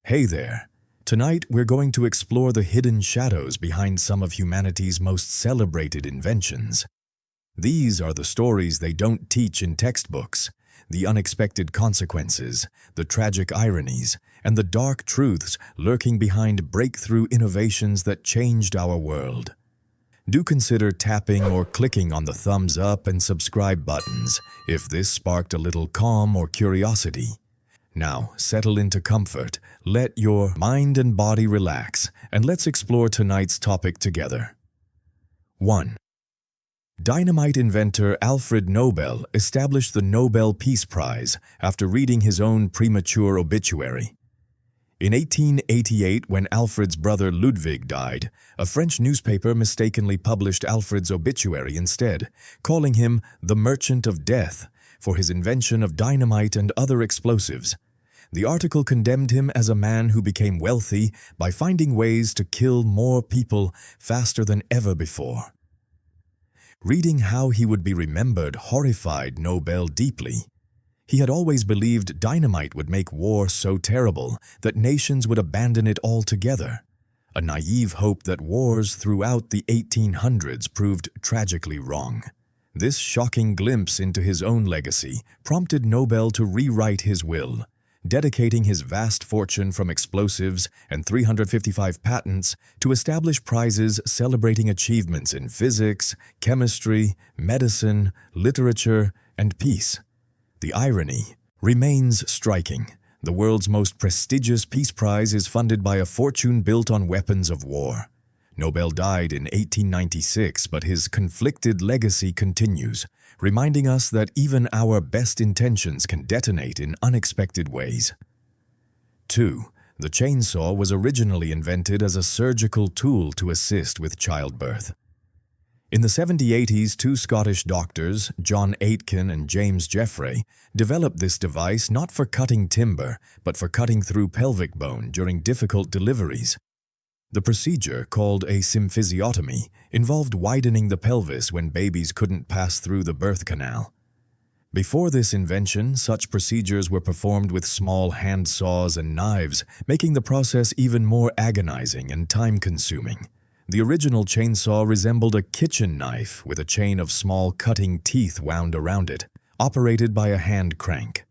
Hey there! Tonight we're going to explore the hidden shadows behind some of humanity's most celebrated inventions. These are the stories they don't teach in textbooks, the unexpected consequences, the tragic ironies, and the dark truths lurking behind breakthrough innovations that changed our world. Do consider tapping or clicking on the thumbs up and subscribe buttons if this sparked a little calm or curiosity. Now, settle into comfort, let your mind and body relax, and let's explore tonight's topic together. 1. Dynamite inventor Alfred Nobel established the Nobel Peace Prize after reading his own premature obituary. In 1888, when Alfred's brother Ludwig died, a French newspaper mistakenly published Alfred's obituary instead, calling him the Merchant of Death for his invention of dynamite and other explosives. The article condemned him as a man who became wealthy by finding ways to kill more people faster than ever before. Reading how he would be remembered horrified Nobel deeply. He had always believed dynamite would make war so terrible that nations would abandon it altogether. A naive hope that wars throughout the 1800s proved tragically wrong. This shocking glimpse into his own legacy prompted Nobel to rewrite his will, dedicating his vast fortune from explosives and 355 patents to establish prizes celebrating achievements in physics, chemistry, medicine, literature, and peace. The irony remains striking. The world's most prestigious peace prize is funded by a fortune built on weapons of war. Nobel died in 1896, but his conflicted legacy continues, reminding us that even our best intentions can detonate in unexpected ways. 2. The chainsaw was originally invented as a surgical tool to assist with childbirth. In the 1780s, two Scottish doctors, John Aitken and James Jeffrey, developed this device not for cutting timber, but for cutting through pelvic bone during difficult deliveries. The procedure, called a symphysiotomy, involved widening the pelvis when babies couldn't pass through the birth canal. Before this invention, such procedures were performed with small hand saws and knives, making the process even more agonizing and time-consuming. The original chainsaw resembled a kitchen knife with a chain of small cutting teeth wound around it, operated by a hand crank.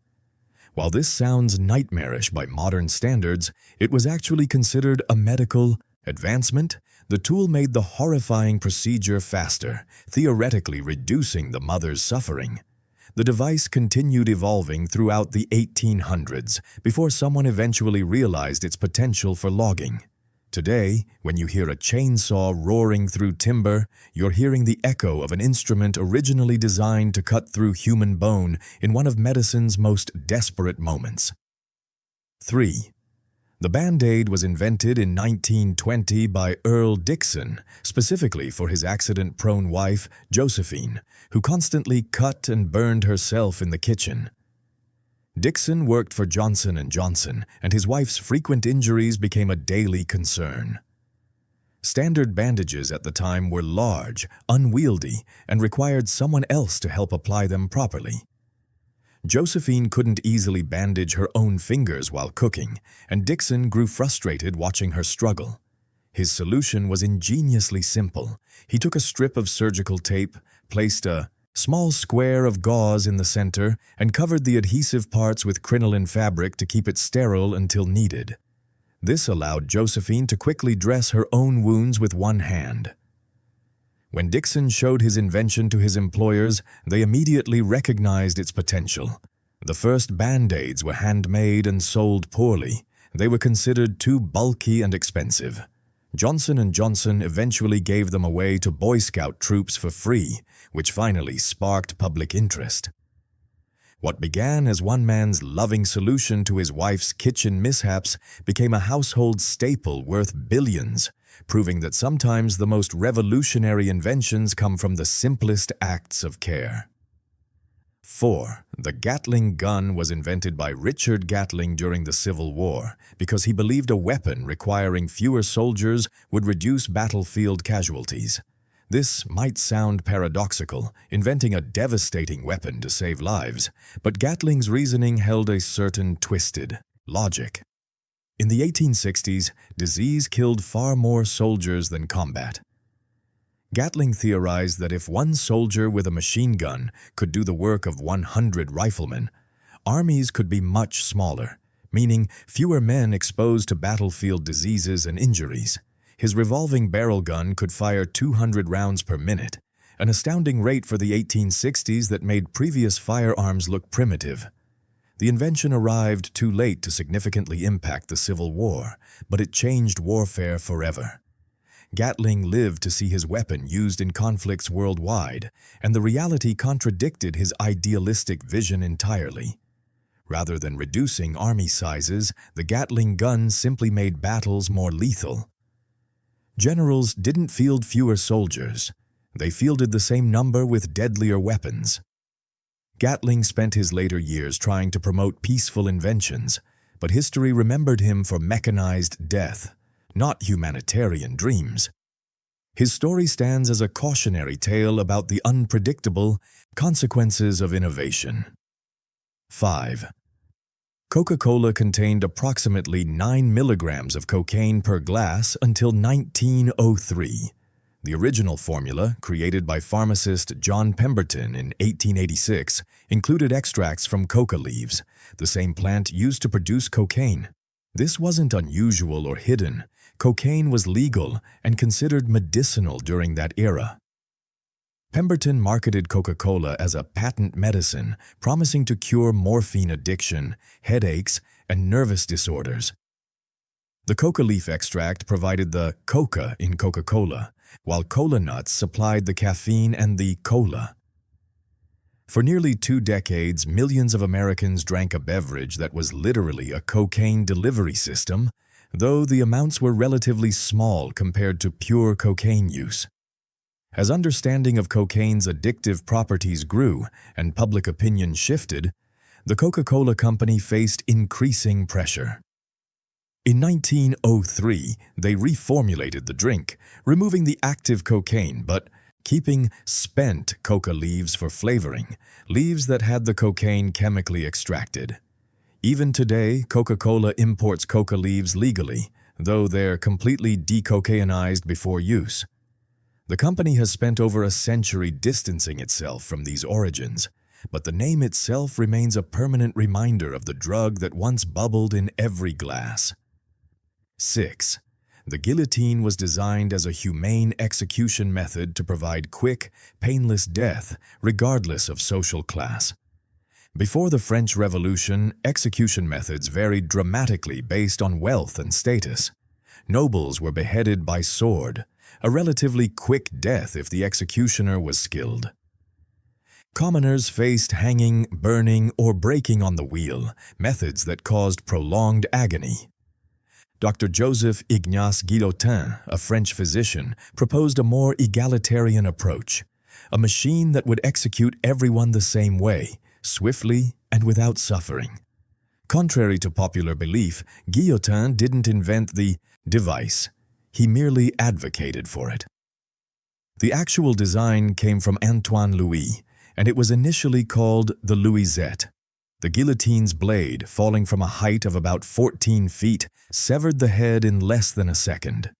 While this sounds nightmarish by modern standards, it was actually considered a medical advancement. The tool made the horrifying procedure faster, theoretically reducing the mother's suffering. The device continued evolving throughout the 1800s before someone eventually realized its potential for logging. Today, when you hear a chainsaw roaring through timber, you're hearing the echo of an instrument originally designed to cut through human bone in one of medicine's most desperate moments. 3. The Band-Aid was invented in 1920 by Earl Dixon, specifically for his accident-prone wife, Josephine, who constantly cut and burned herself in the kitchen. Dixon worked for Johnson & Johnson, and his wife's frequent injuries became a daily concern. Standard bandages at the time were large, unwieldy, and required someone else to help apply them properly. Josephine couldn't easily bandage her own fingers while cooking, and Dixon grew frustrated watching her struggle. His solution was ingeniously simple. He took a strip of surgical tape, placed a small square of gauze in the center, and covered the adhesive parts with crinoline fabric to keep it sterile until needed. This allowed Josephine to quickly dress her own wounds with one hand. When Dixon showed his invention to his employers, they immediately recognized its potential. The first Band-Aids were handmade and sold poorly. They were considered too bulky and expensive. Johnson & Johnson eventually gave them away to Boy Scout troops for free, which finally sparked public interest. What began as one man's loving solution to his wife's kitchen mishaps became a household staple worth billions, proving that sometimes the most revolutionary inventions come from the simplest acts of care. 4. The Gatling gun was invented by Richard Gatling during the Civil War because he believed a weapon requiring fewer soldiers would reduce battlefield casualties. This might sound paradoxical, inventing a devastating weapon to save lives, but Gatling's reasoning held a certain twisted logic. In the 1860s, disease killed far more soldiers than combat. Gatling theorized that if one soldier with a machine gun could do the work of 100 riflemen, armies could be much smaller, meaning fewer men exposed to battlefield diseases and injuries. His revolving barrel gun could fire 200 rounds per minute, an astounding rate for the 1860s that made previous firearms look primitive. The invention arrived too late to significantly impact the Civil War, but it changed warfare forever. Gatling lived to see his weapon used in conflicts worldwide, and the reality contradicted his idealistic vision entirely. Rather than reducing army sizes, the Gatling gun simply made battles more lethal. Generals didn't field fewer soldiers. They fielded the same number with deadlier weapons. Gatling spent his later years trying to promote peaceful inventions, but history remembered him for mechanized death, not humanitarian dreams. His story stands as a cautionary tale about the unpredictable consequences of innovation. 5. Coca-Cola contained approximately 9 milligrams of cocaine per glass until 1903. The original formula, created by pharmacist John Pemberton in 1886, included extracts from coca leaves, the same plant used to produce cocaine. This wasn't unusual or hidden. Cocaine was legal and considered medicinal during that era. Pemberton marketed Coca-Cola as a patent medicine, promising to cure morphine addiction, headaches, and nervous disorders. The coca leaf extract provided the coca in Coca-Cola, while cola nuts supplied the caffeine and the cola. For nearly 2 decades, millions of Americans drank a beverage that was literally a cocaine delivery system, though the amounts were relatively small compared to pure cocaine use. As understanding of cocaine's addictive properties grew and public opinion shifted, the Coca-Cola Company faced increasing pressure. In 1903, they reformulated the drink, removing the active cocaine but keeping spent coca leaves for flavoring, leaves that had the cocaine chemically extracted. Even today, Coca-Cola imports coca leaves legally, though they're completely decocainized before use. The company has spent over a century distancing itself from these origins, but the name itself remains a permanent reminder of the drug that once bubbled in every glass. 6. The guillotine was designed as a humane execution method to provide quick, painless death, regardless of social class. Before the French Revolution, execution methods varied dramatically based on wealth and status. Nobles were beheaded by sword, a relatively quick death if the executioner was skilled. Commoners faced hanging, burning, or breaking on the wheel, methods that caused prolonged agony. Dr. Joseph Ignace Guillotin, a French physician, proposed a more egalitarian approach, a machine that would execute everyone the same way, swiftly and without suffering. Contrary to popular belief, Guillotin didn't invent the device. He merely advocated for it. The actual design came from Antoine Louis, and it was initially called the Louisette. The guillotine's blade, falling from a height of about 14 feet, severed the head in less than a second.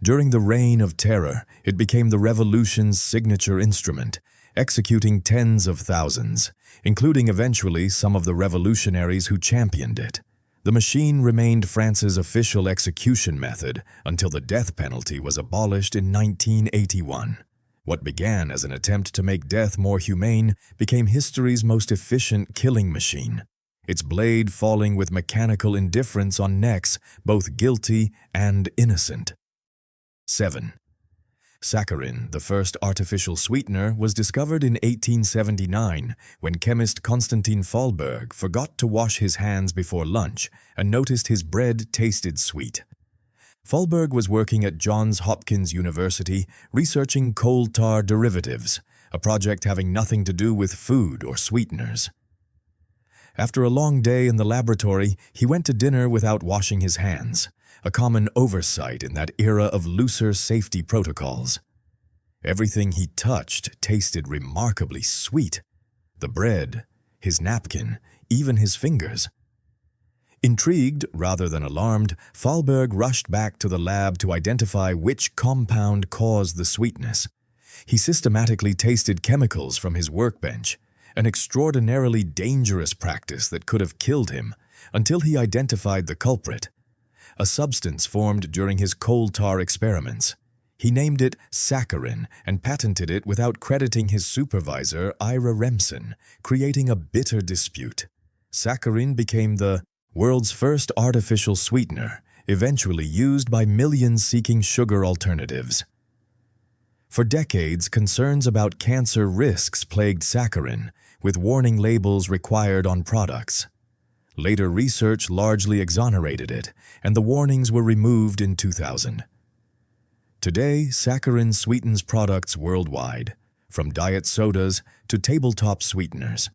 During the Reign of Terror, it became the Revolution's signature instrument, executing tens of thousands, including eventually some of the revolutionaries who championed it. The machine remained France's official execution method until the death penalty was abolished in 1981. What began as an attempt to make death more humane became history's most efficient killing machine, its blade falling with mechanical indifference on necks both guilty and innocent. 7. Saccharin, the first artificial sweetener, was discovered in 1879 when chemist Constantin Fahlberg forgot to wash his hands before lunch and noticed his bread tasted sweet. Fahlberg was working at Johns Hopkins University researching coal tar derivatives, a project having nothing to do with food or sweeteners. After a long day in the laboratory, he went to dinner without washing his hands, a common oversight in that era of looser safety protocols. Everything he touched tasted remarkably sweet. The bread, his napkin, even his fingers. Intrigued rather than alarmed, Fahlberg rushed back to the lab to identify which compound caused the sweetness. He systematically tasted chemicals from his workbench, an extraordinarily dangerous practice that could have killed him, until he identified the culprit, a substance formed during his coal tar experiments. He named it saccharin and patented it without crediting his supervisor, Ira Remsen, creating a bitter dispute. Saccharin became the world's first artificial sweetener, eventually used by millions seeking sugar alternatives. For decades, concerns about cancer risks plagued saccharin, with warning labels required on products. Later research largely exonerated it, and the warnings were removed in 2000. Today, saccharin sweetens products worldwide, from diet sodas to tabletop sweeteners.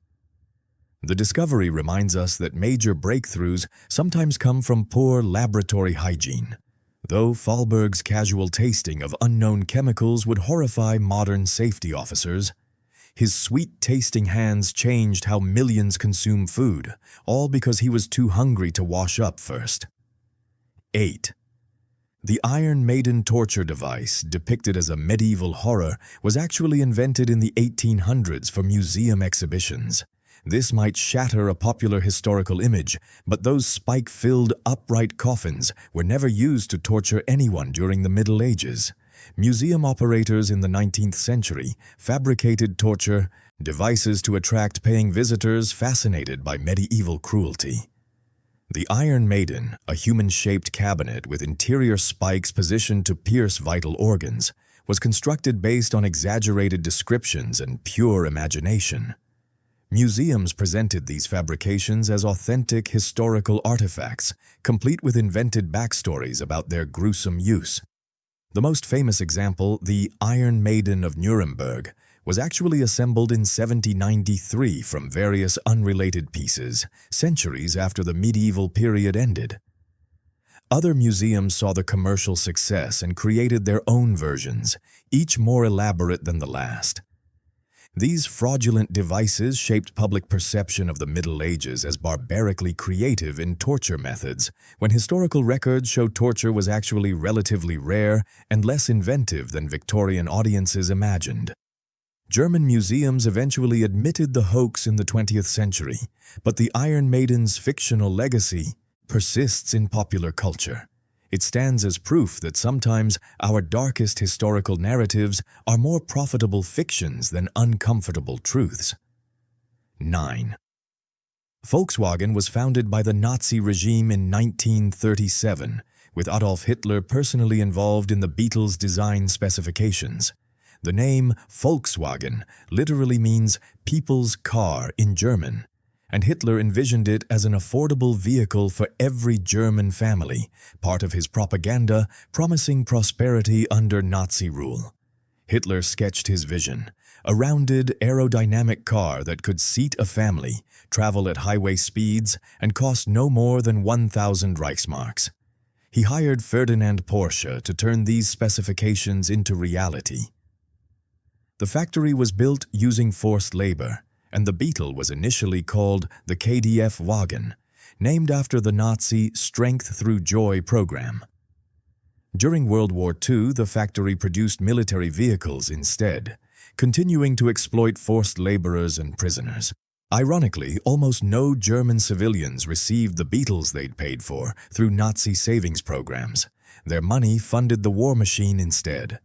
The discovery reminds us that major breakthroughs sometimes come from poor laboratory hygiene. Though Fahlberg's casual tasting of unknown chemicals would horrify modern safety officers, his sweet-tasting hands changed how millions consume food, all because he was too hungry to wash up first. 8. The Iron Maiden torture device, depicted as a medieval horror, was actually invented in the 1800s for museum exhibitions. This might shatter a popular historical image, but those spike-filled, upright coffins were never used to torture anyone during the Middle Ages. Museum operators in the 19th century fabricated torture devices to attract paying visitors fascinated by medieval cruelty. The Iron Maiden, a human-shaped cabinet with interior spikes positioned to pierce vital organs, was constructed based on exaggerated descriptions and pure imagination. Museums presented these fabrications as authentic historical artifacts, complete with invented backstories about their gruesome use. The most famous example, the Iron Maiden of Nuremberg, was actually assembled in 1793 from various unrelated pieces, centuries after the medieval period ended. Other museums saw the commercial success and created their own versions, each more elaborate than the last. These fraudulent devices shaped public perception of the Middle Ages as barbarically creative in torture methods, when historical records show torture was actually relatively rare and less inventive than Victorian audiences imagined. German museums eventually admitted the hoax in the 20th century, but the Iron Maiden's fictional legacy persists in popular culture. It stands as proof that sometimes our darkest historical narratives are more profitable fictions than uncomfortable truths. 9. Volkswagen was founded by the Nazi regime in 1937, with Adolf Hitler personally involved in the Beetle's design specifications. The name Volkswagen literally means people's car in German, and Hitler envisioned it as an affordable vehicle for every German family, part of his propaganda promising prosperity under Nazi rule. Hitler sketched his vision, a rounded, aerodynamic car that could seat a family, travel at highway speeds, and cost no more than 1,000 Reichsmarks. He hired Ferdinand Porsche to turn these specifications into reality. The factory was built using forced labor, and the Beetle was initially called the KDF Wagen, named after the Nazi Strength Through Joy program. During World War II, the factory produced military vehicles instead, continuing to exploit forced laborers and prisoners. Ironically, almost no German civilians received the Beetles they'd paid for through Nazi savings programs. Their money funded the war machine instead.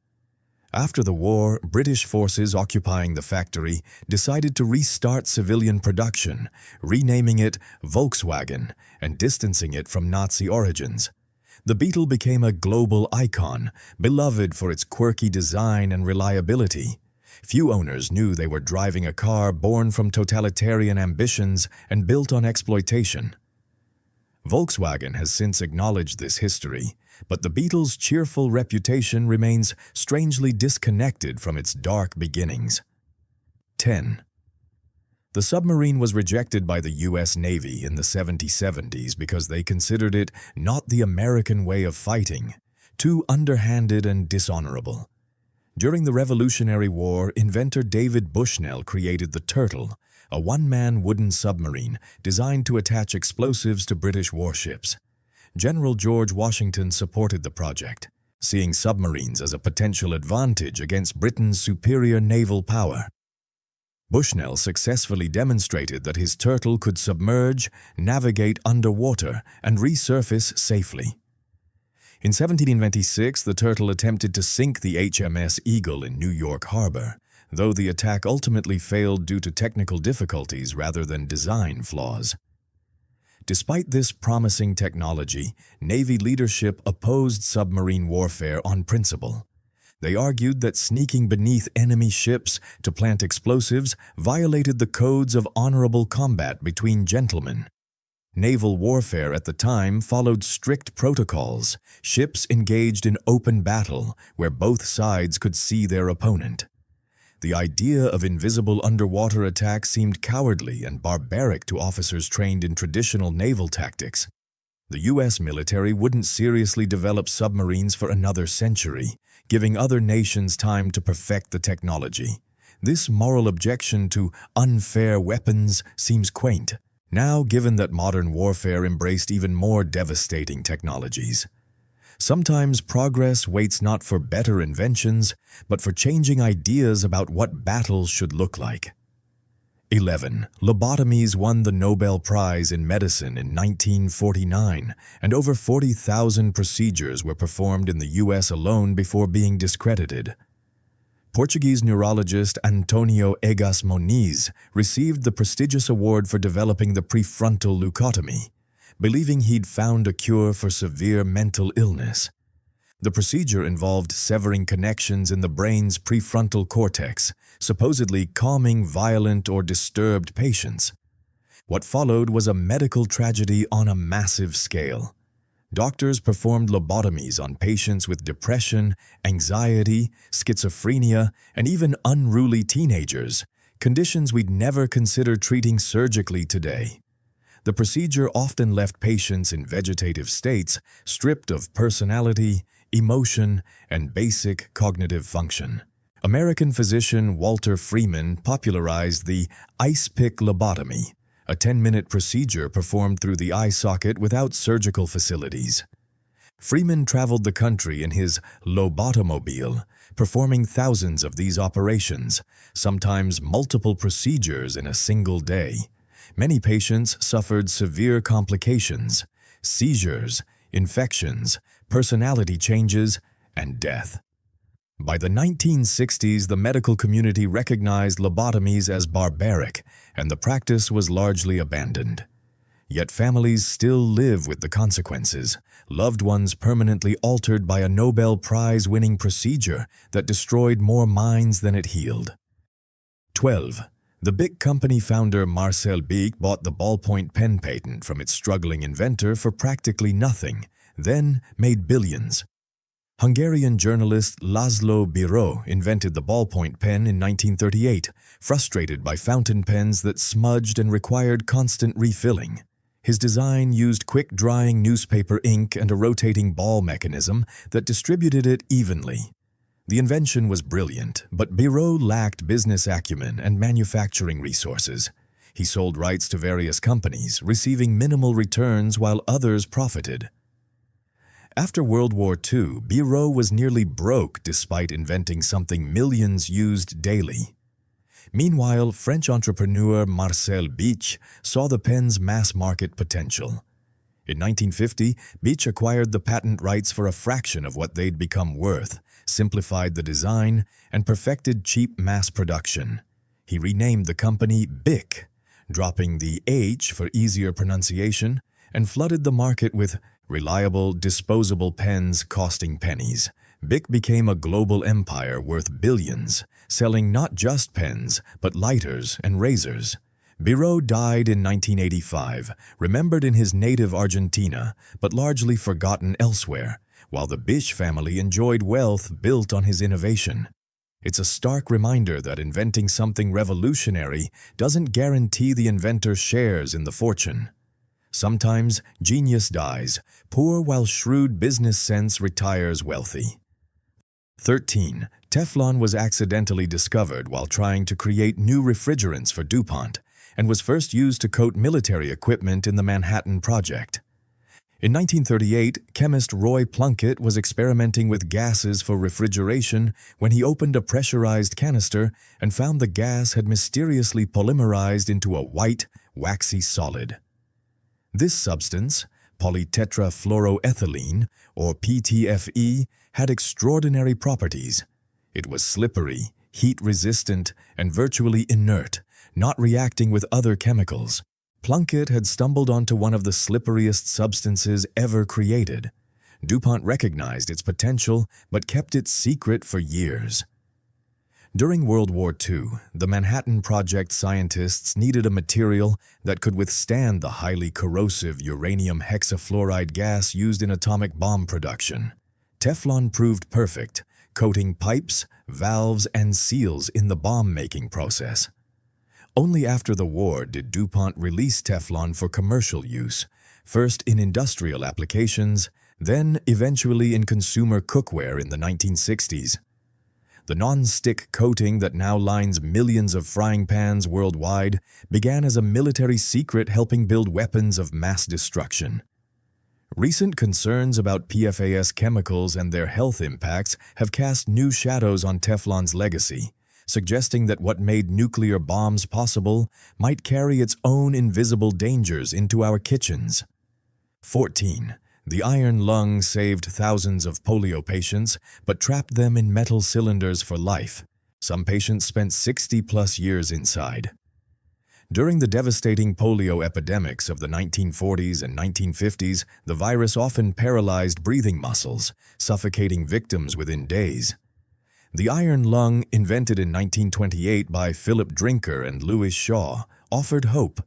After the war, British forces occupying the factory decided to restart civilian production, renaming it Volkswagen and distancing it from Nazi origins. The Beetle became a global icon, beloved for its quirky design and reliability. Few owners knew they were driving a car born from totalitarian ambitions and built on exploitation. Volkswagen has since acknowledged this history, but the Beetle's cheerful reputation remains strangely disconnected from its dark beginnings. 10. The submarine was rejected by the U.S. Navy in the 1770s because they considered it not the American way of fighting, too underhanded and dishonorable. During the Revolutionary War, inventor David Bushnell created the Turtle, a one-man wooden submarine designed to attach explosives to British warships. General George Washington supported the project, seeing submarines as a potential advantage against Britain's superior naval power. Bushnell successfully demonstrated that his turtle could submerge, navigate underwater, and resurface safely. In 1726, the turtle attempted to sink the HMS Eagle in New York Harbor, though the attack ultimately failed due to technical difficulties rather than design flaws. Despite this promising technology, Navy leadership opposed submarine warfare on principle. They argued that sneaking beneath enemy ships to plant explosives violated the codes of honorable combat between gentlemen. Naval warfare at the time followed strict protocols. Ships engaged in open battle where both sides could see their opponent. The idea of invisible underwater attack seemed cowardly and barbaric to officers trained in traditional naval tactics. The U.S. military wouldn't seriously develop submarines for another century, giving other nations time to perfect the technology. This moral objection to unfair weapons seems quaint, now given that modern warfare embraced even more devastating technologies. Sometimes progress waits not for better inventions, but for changing ideas about what battles should look like. 11. Lobotomies won the Nobel Prize in Medicine in 1949, and over 40,000 procedures were performed in the U.S. alone before being discredited. Portuguese neurologist Antonio Egas Moniz received the prestigious award for developing the prefrontal leucotomy, believing he'd found a cure for severe mental illness. The procedure involved severing connections in the brain's prefrontal cortex, supposedly calming violent or disturbed patients. What followed was a medical tragedy on a massive scale. Doctors performed lobotomies on patients with depression, anxiety, schizophrenia, and even unruly teenagers, conditions we'd never consider treating surgically today. The procedure often left patients in vegetative states, stripped of personality, emotion, and basic cognitive function. American physician Walter Freeman popularized the ice pick lobotomy, a 10-minute procedure performed through the eye socket without surgical facilities. Freeman traveled the country in his lobotomobile, performing thousands of these operations, sometimes multiple procedures in a single day. Many patients suffered severe complications, seizures, infections, personality changes, and death. By the 1960s, the medical community recognized lobotomies as barbaric, and the practice was largely abandoned. Yet families still live with the consequences, loved ones permanently altered by a Nobel Prize-winning procedure that destroyed more minds than it healed. 12. The Bic company founder Marcel Bic bought the ballpoint pen patent from its struggling inventor for practically nothing, then made billions. Hungarian journalist Laszlo Biro invented the ballpoint pen in 1938, frustrated by fountain pens that smudged and required constant refilling. His design used quick-drying newspaper ink and a rotating ball mechanism that distributed it evenly. The invention was brilliant, but Biro lacked business acumen and manufacturing resources. He sold rights to various companies, receiving minimal returns while others profited. After World War II, Biro was nearly broke despite inventing something millions used daily. Meanwhile, French entrepreneur Marcel Bic saw the pen's mass-market potential. In 1950, Bic acquired the patent rights for a fraction of what they'd become worth, simplified the design, and perfected cheap mass production. He renamed the company Bic, dropping the H for easier pronunciation, and flooded the market with reliable, disposable pens costing pennies. Bic became a global empire worth billions, selling not just pens, but lighters and razors. Biro died in 1985, remembered in his native Argentina, but largely forgotten elsewhere, while the Bic family enjoyed wealth built on his innovation. It's a stark reminder that inventing something revolutionary doesn't guarantee the inventor shares in the fortune. Sometimes genius dies, poor while shrewd business sense retires wealthy. 13. Teflon was accidentally discovered while trying to create new refrigerants for DuPont, and was first used to coat military equipment in the Manhattan Project. In 1938, chemist Roy Plunkett was experimenting with gases for refrigeration when he opened a pressurized canister and found the gas had mysteriously polymerized into a white, waxy solid. This substance, polytetrafluoroethylene, or PTFE, had extraordinary properties. It was slippery, heat-resistant, and virtually inert, not reacting with other chemicals. Plunkett had stumbled onto one of the slipperiest substances ever created. DuPont recognized its potential but kept it secret for years. During World War II, the Manhattan Project scientists needed a material that could withstand the highly corrosive uranium hexafluoride gas used in atomic bomb production. Teflon proved perfect, coating pipes, valves, and seals in the bomb-making process. Only after the war did DuPont release Teflon for commercial use, first in industrial applications, then eventually in consumer cookware in the 1960s. The non-stick coating that now lines millions of frying pans worldwide began as a military secret helping build weapons of mass destruction. Recent concerns about PFAS chemicals and their health impacts have cast new shadows on Teflon's legacy, suggesting that what made nuclear bombs possible might carry its own invisible dangers into our kitchens. 14. The iron lung saved thousands of polio patients, but trapped them in metal cylinders for life. Some patients spent 60+ years inside. During the devastating polio epidemics of the 1940s and 1950s, the virus often paralyzed breathing muscles, suffocating victims within days. The iron lung, invented in 1928 by Philip Drinker and Louis Shaw, offered hope.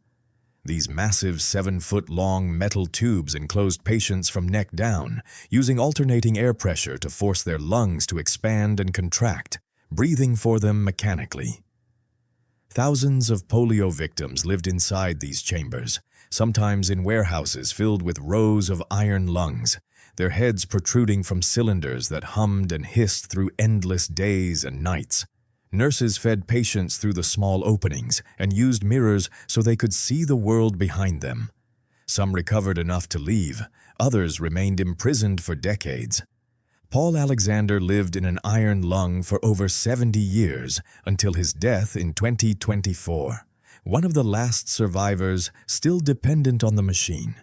These massive 7-foot-long metal tubes enclosed patients from neck down, using alternating air pressure to force their lungs to expand and contract, breathing for them mechanically. Thousands of polio victims lived inside these chambers, sometimes in warehouses filled with rows of iron lungs, their heads protruding from cylinders that hummed and hissed through endless days and nights. Nurses fed patients through the small openings and used mirrors so they could see the world behind them. Some recovered enough to leave, others remained imprisoned for decades. Paul Alexander lived in an iron lung for over 70 years until his death in 2024, one of the last survivors still dependent on the machine.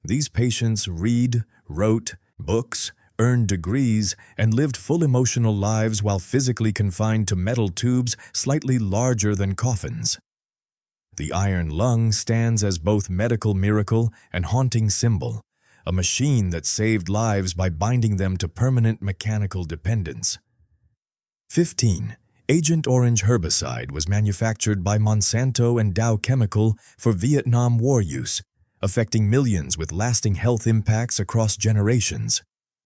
These patients read, wrote books, earned degrees, and lived full emotional lives while physically confined to metal tubes slightly larger than coffins. The iron lung stands as both medical miracle and haunting symbol, a machine that saved lives by binding them to permanent mechanical dependence. 15. Agent Orange herbicide was manufactured by Monsanto and Dow Chemical for Vietnam War use, affecting millions with lasting health impacts across generations.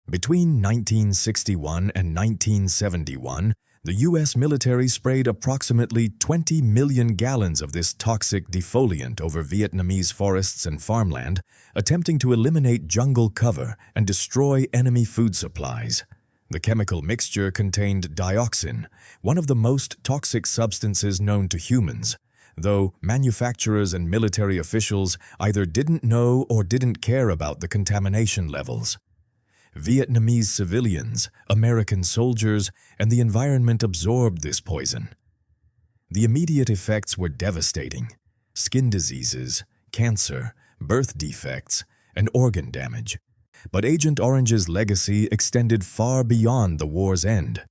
Between 1961 and 1971, the U.S. military sprayed approximately 20 million gallons of this toxic defoliant over Vietnamese forests and farmland, attempting to eliminate jungle cover and destroy enemy food supplies. The chemical mixture contained dioxin, one of the most toxic substances known to humans, though manufacturers and military officials either didn't know or didn't care about the contamination levels. Vietnamese civilians, American soldiers, and the environment absorbed this poison. The immediate effects were devastating: skin diseases, cancer, birth defects, and organ damage. But Agent Orange's legacy extended far beyond the war's end.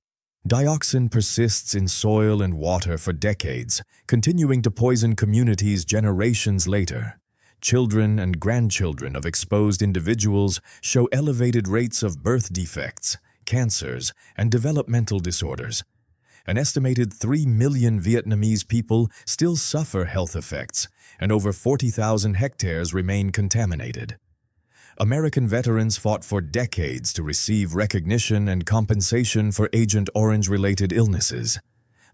Dioxin persists in soil and water for decades, continuing to poison communities generations later. Children and grandchildren of exposed individuals show elevated rates of birth defects, cancers, and developmental disorders. An estimated 3 million Vietnamese people still suffer health effects, and over 40,000 hectares remain contaminated. American veterans fought for decades to receive recognition and compensation for Agent Orange-related illnesses.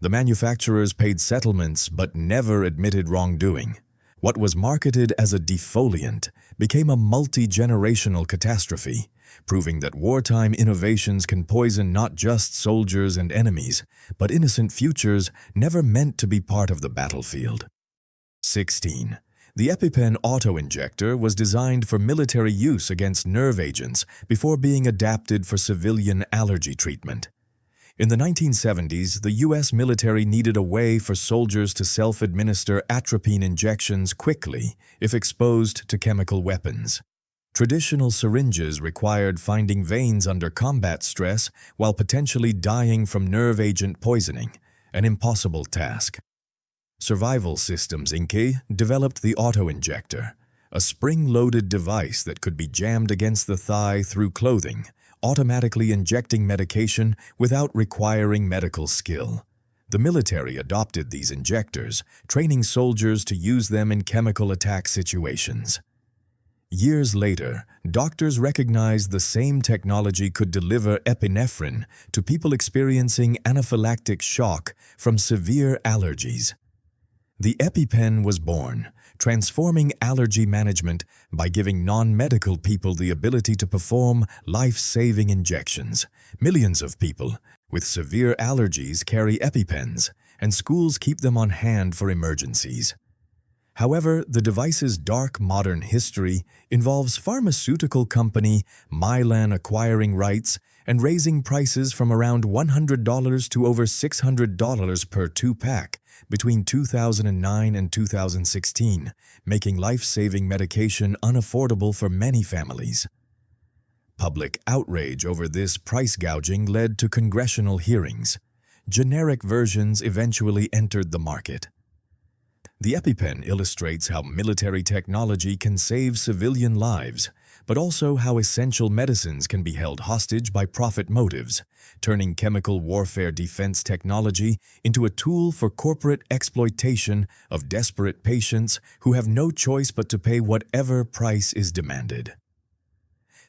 The manufacturers paid settlements but never admitted wrongdoing. What was marketed as a defoliant became a multi-generational catastrophe, proving that wartime innovations can poison not just soldiers and enemies, but innocent futures never meant to be part of the battlefield. 16. The EpiPen auto-injector was designed for military use against nerve agents before being adapted for civilian allergy treatment. In the 1970s, the U.S. military needed a way for soldiers to self-administer atropine injections quickly if exposed to chemical weapons. Traditional syringes required finding veins under combat stress while potentially dying from nerve agent poisoning, an impossible task. Survival Systems Inc. developed the auto-injector, a spring-loaded device that could be jammed against the thigh through clothing, automatically injecting medication without requiring medical skill. The military adopted these injectors, training soldiers to use them in chemical attack situations. Years later, doctors recognized the same technology could deliver epinephrine to people experiencing anaphylactic shock from severe allergies. The EpiPen was born, transforming allergy management by giving non-medical people the ability to perform life-saving injections. Millions of people with severe allergies carry EpiPens, and schools keep them on hand for emergencies. However, the device's dark modern history involves pharmaceutical company Mylan acquiring rights and raising prices from around $100 to over $600 per two-pack between 2009 and 2016, making life-saving medication unaffordable for many families. Public outrage over this price gouging led to congressional hearings. Generic versions eventually entered the market. The EpiPen illustrates how military technology can save civilian lives, but also how essential medicines can be held hostage by profit motives, turning chemical warfare defense technology into a tool for corporate exploitation of desperate patients who have no choice but to pay whatever price is demanded.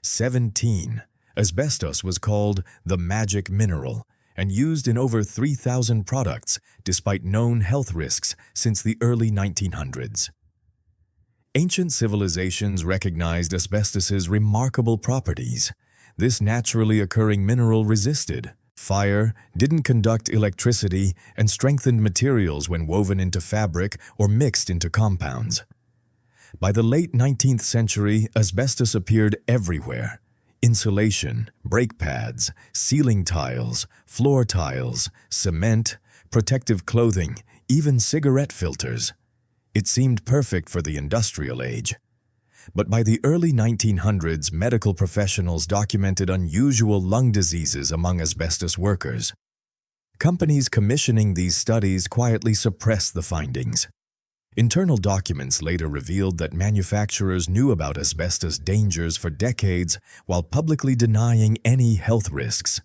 17. Asbestos was called the magic mineral and used in over 3,000 products despite known health risks since the early 1900s. Ancient civilizations recognized asbestos's remarkable properties. This naturally occurring mineral resisted fire, didn't conduct electricity, and strengthened materials when woven into fabric or mixed into compounds. By the late 19th century, asbestos appeared everywhere. Insulation, brake pads, ceiling tiles, floor tiles, cement, protective clothing, even cigarette filters. It seemed perfect for the industrial age. But by the early 1900s, medical professionals documented unusual lung diseases among asbestos workers. Companies commissioning these studies quietly suppressed the findings. Internal documents later revealed that manufacturers knew about asbestos dangers for decades while publicly denying any health risks.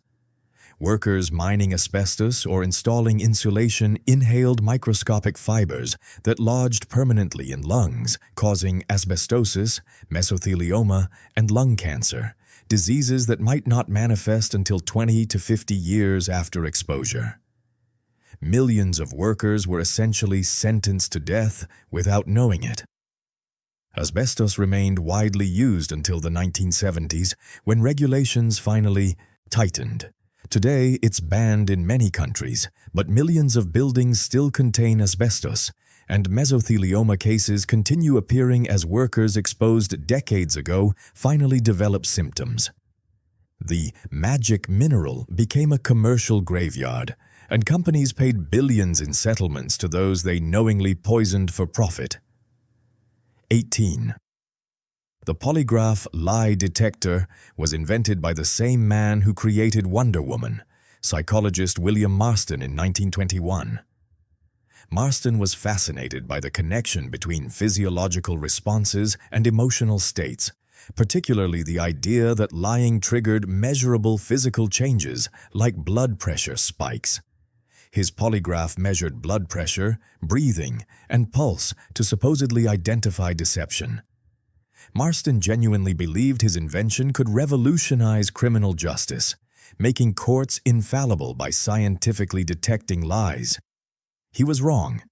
Workers mining asbestos or installing insulation inhaled microscopic fibers that lodged permanently in lungs, causing asbestosis, mesothelioma, and lung cancer, diseases that might not manifest until 20 to 50 years after exposure. Millions of workers were essentially sentenced to death without knowing it. Asbestos remained widely used until the 1970s, when regulations finally tightened. Today, it's banned in many countries, but millions of buildings still contain asbestos, and mesothelioma cases continue appearing as workers exposed decades ago finally develop symptoms. The magic mineral became a commercial graveyard, and companies paid billions in settlements to those they knowingly poisoned for profit. 18. The polygraph lie detector was invented by the same man who created Wonder Woman, psychologist William Marston in 1921. Marston was fascinated by the connection between physiological responses and emotional states, particularly the idea that lying triggered measurable physical changes like blood pressure spikes. His polygraph measured blood pressure, breathing, and pulse to supposedly identify deception. Marston genuinely believed his invention could revolutionize criminal justice, making courts infallible by scientifically detecting lies. He was wrong.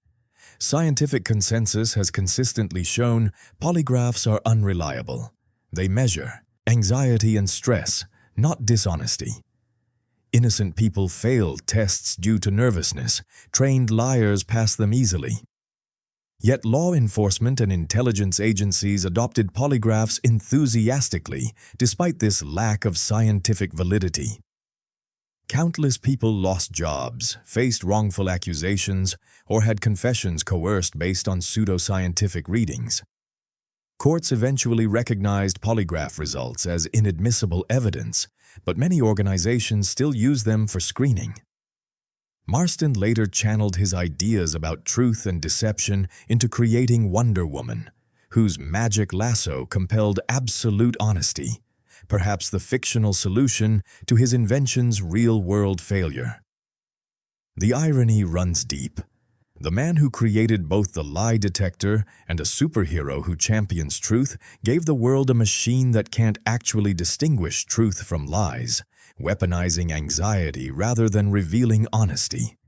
Scientific consensus has consistently shown polygraphs are unreliable. They measure anxiety and stress, not dishonesty. Innocent people fail tests due to nervousness. Trained liars pass them easily. Yet law enforcement and intelligence agencies adopted polygraphs enthusiastically, despite this lack of scientific validity. Countless people lost jobs, faced wrongful accusations, or had confessions coerced based on pseudoscientific readings. Courts eventually recognized polygraph results as inadmissible evidence, but many organizations still use them for screening. Marston later channeled his ideas about truth and deception into creating Wonder Woman, whose magic lasso compelled absolute honesty, perhaps the fictional solution to his invention's real-world failure. The irony runs deep. The man who created both the lie detector and a superhero who champions truth gave the world a machine that can't actually distinguish truth from lies, weaponizing anxiety rather than revealing honesty.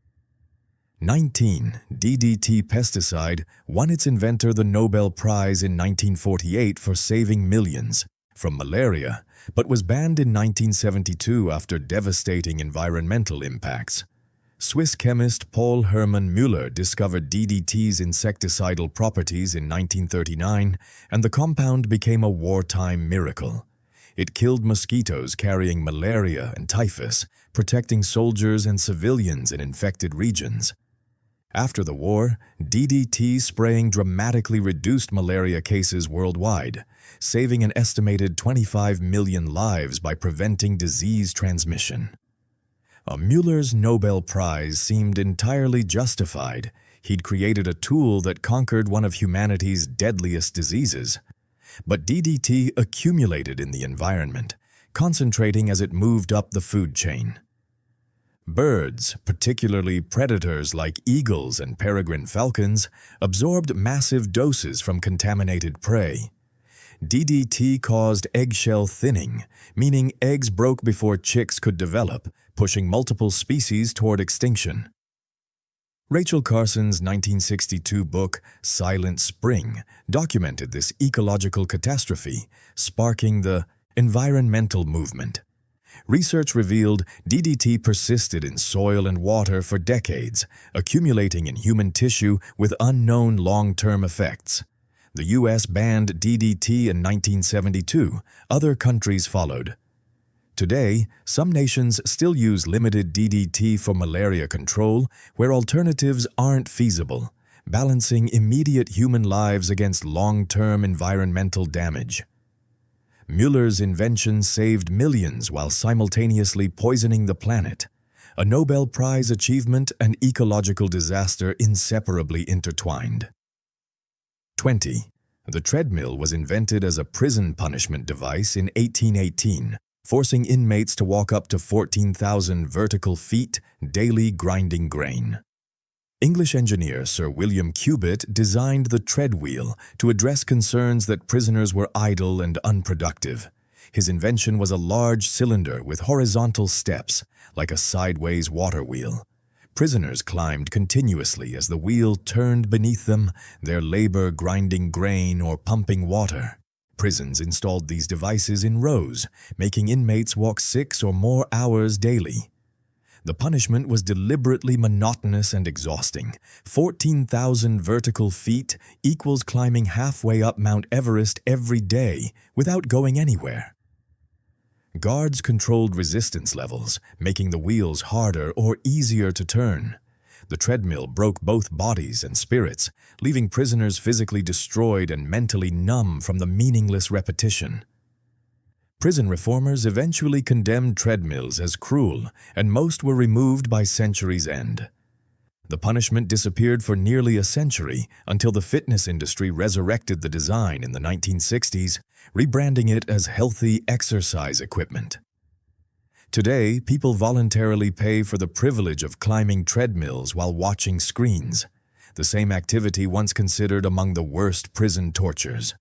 19. DDT pesticide won its inventor the Nobel Prize in 1948 for saving millions from malaria, but was banned in 1972 after devastating environmental impacts. Swiss chemist Paul Hermann Müller discovered DDT's insecticidal properties in 1939, and the compound became a wartime miracle. It killed mosquitoes carrying malaria and typhus, protecting soldiers and civilians in infected regions. After the war, DDT spraying dramatically reduced malaria cases worldwide, saving an estimated 25 million lives by preventing disease transmission. Müller's Nobel Prize seemed entirely justified. He'd created a tool that conquered one of humanity's deadliest diseases. But DDT accumulated in the environment, concentrating as it moved up the food chain. Birds, particularly predators like eagles and peregrine falcons, absorbed massive doses from contaminated prey. DDT caused eggshell thinning, meaning eggs broke before chicks could develop, pushing multiple species toward extinction. Rachel Carson's 1962 book, Silent Spring, documented this ecological catastrophe, sparking the environmental movement. Research revealed DDT persisted in soil and water for decades, accumulating in human tissue with unknown long-term effects. The U.S. banned DDT in 1972. Other countries followed. Today, some nations still use limited DDT for malaria control where alternatives aren't feasible, balancing immediate human lives against long-term environmental damage. Müller's invention saved millions while simultaneously poisoning the planet, a Nobel Prize achievement and ecological disaster inseparably intertwined. 20. The treadmill was invented as a prison punishment device in 1818, forcing inmates to walk up to 14,000 vertical feet daily grinding grain. English engineer Sir William Cubitt designed the treadwheel to address concerns that prisoners were idle and unproductive. His invention was a large cylinder with horizontal steps, like a sideways water wheel. Prisoners climbed continuously as the wheel turned beneath them, their labor grinding grain or pumping water. Prisons installed these devices in rows, making inmates walk 6 or more hours daily. The punishment was deliberately monotonous and exhausting. 14,000 vertical feet equals climbing halfway up Mount Everest every day without going anywhere. Guards controlled resistance levels, making the wheels harder or easier to turn. The treadmill broke both bodies and spirits, leaving prisoners physically destroyed and mentally numb from the meaningless repetition. Prison reformers eventually condemned treadmills as cruel, and most were removed by century's end. The punishment disappeared for nearly a century until the fitness industry resurrected the design in the 1960s, rebranding it as healthy exercise equipment. Today, people voluntarily pay for the privilege of climbing treadmills while watching screens, the same activity once considered among the worst prison tortures.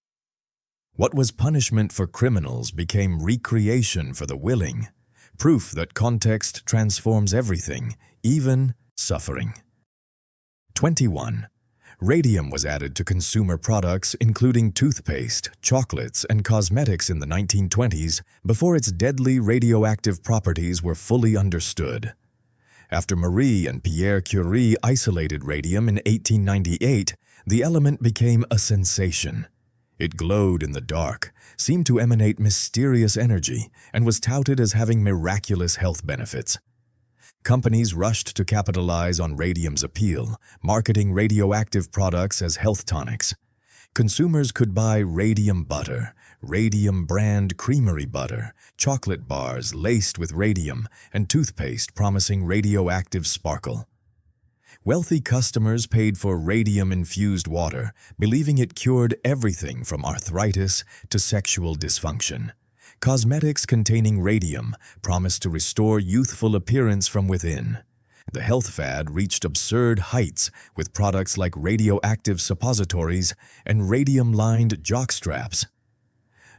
What was punishment for criminals became recreation for the willing, proof that context transforms everything, even suffering. 21. Radium was added to consumer products including toothpaste, chocolates, and cosmetics in the 1920s before its deadly radioactive properties were fully understood. After Marie and Pierre Curie isolated radium in 1898, The element became a sensation. It glowed in the dark, seemed to emanate mysterious energy, and was touted as having miraculous health benefits. Companies rushed to capitalize on radium's appeal, marketing radioactive products as health tonics. Consumers could buy radium butter, radium brand creamery butter, chocolate bars laced with radium, and toothpaste promising radioactive sparkle. Wealthy customers paid for radium-infused water, believing it cured everything from arthritis to sexual dysfunction. Cosmetics containing radium promised to restore youthful appearance from within. The health fad reached absurd heights with products like radioactive suppositories and radium-lined jockstraps.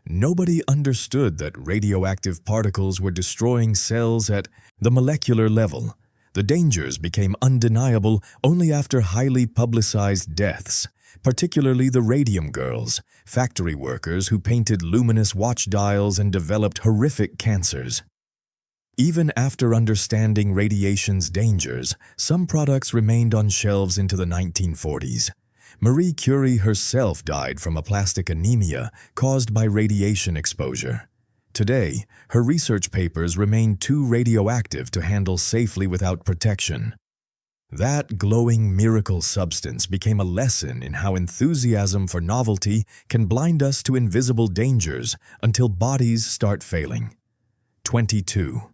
Nobody understood that radioactive particles were destroying cells at the molecular level. The dangers became undeniable only after highly publicized deaths, particularly the radium girls, factory workers who painted luminous watch dials and developed horrific cancers. Even after understanding radiation's dangers, some products remained on shelves into the 1940s. Marie Curie herself died from aplastic anemia caused by radiation exposure. Today, her research papers remain too radioactive to handle safely without protection. That glowing miracle substance became a lesson in how enthusiasm for novelty can blind us to invisible dangers until bodies start failing. 22.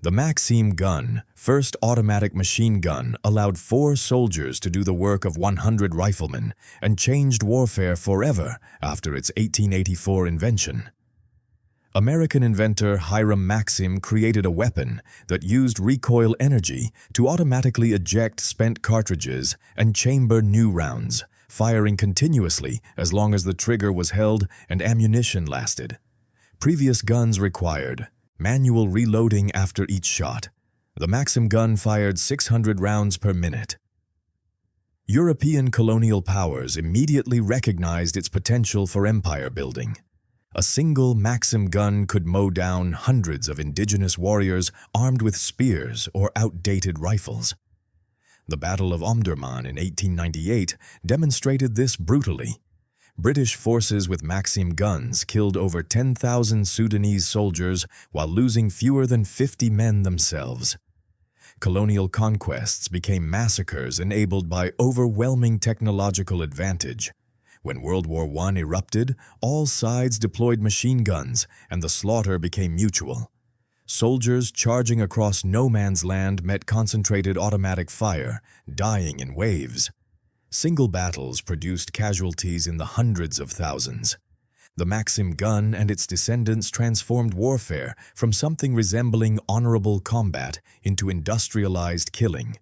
The Maxim gun, first automatic machine gun, allowed 4 soldiers to do the work of 100 riflemen and changed warfare forever after its 1884 invention. American inventor Hiram Maxim created a weapon that used recoil energy to automatically eject spent cartridges and chamber new rounds, firing continuously as long as the trigger was held and ammunition lasted. Previous guns required manual reloading after each shot. The Maxim gun fired 600 rounds per minute. European colonial powers immediately recognized its potential for empire building. A single Maxim gun could mow down hundreds of indigenous warriors armed with spears or outdated rifles. The Battle of Omdurman in 1898 demonstrated this brutally. British forces with Maxim guns killed over 10,000 Sudanese soldiers while losing fewer than 50 men themselves. Colonial conquests became massacres enabled by overwhelming technological advantage. When World War I erupted, all sides deployed machine guns, and the slaughter became mutual. Soldiers charging across no man's land met concentrated automatic fire, dying in waves. Single battles produced casualties in the hundreds of thousands. The Maxim gun and its descendants transformed warfare from something resembling honorable combat into industrialized killing.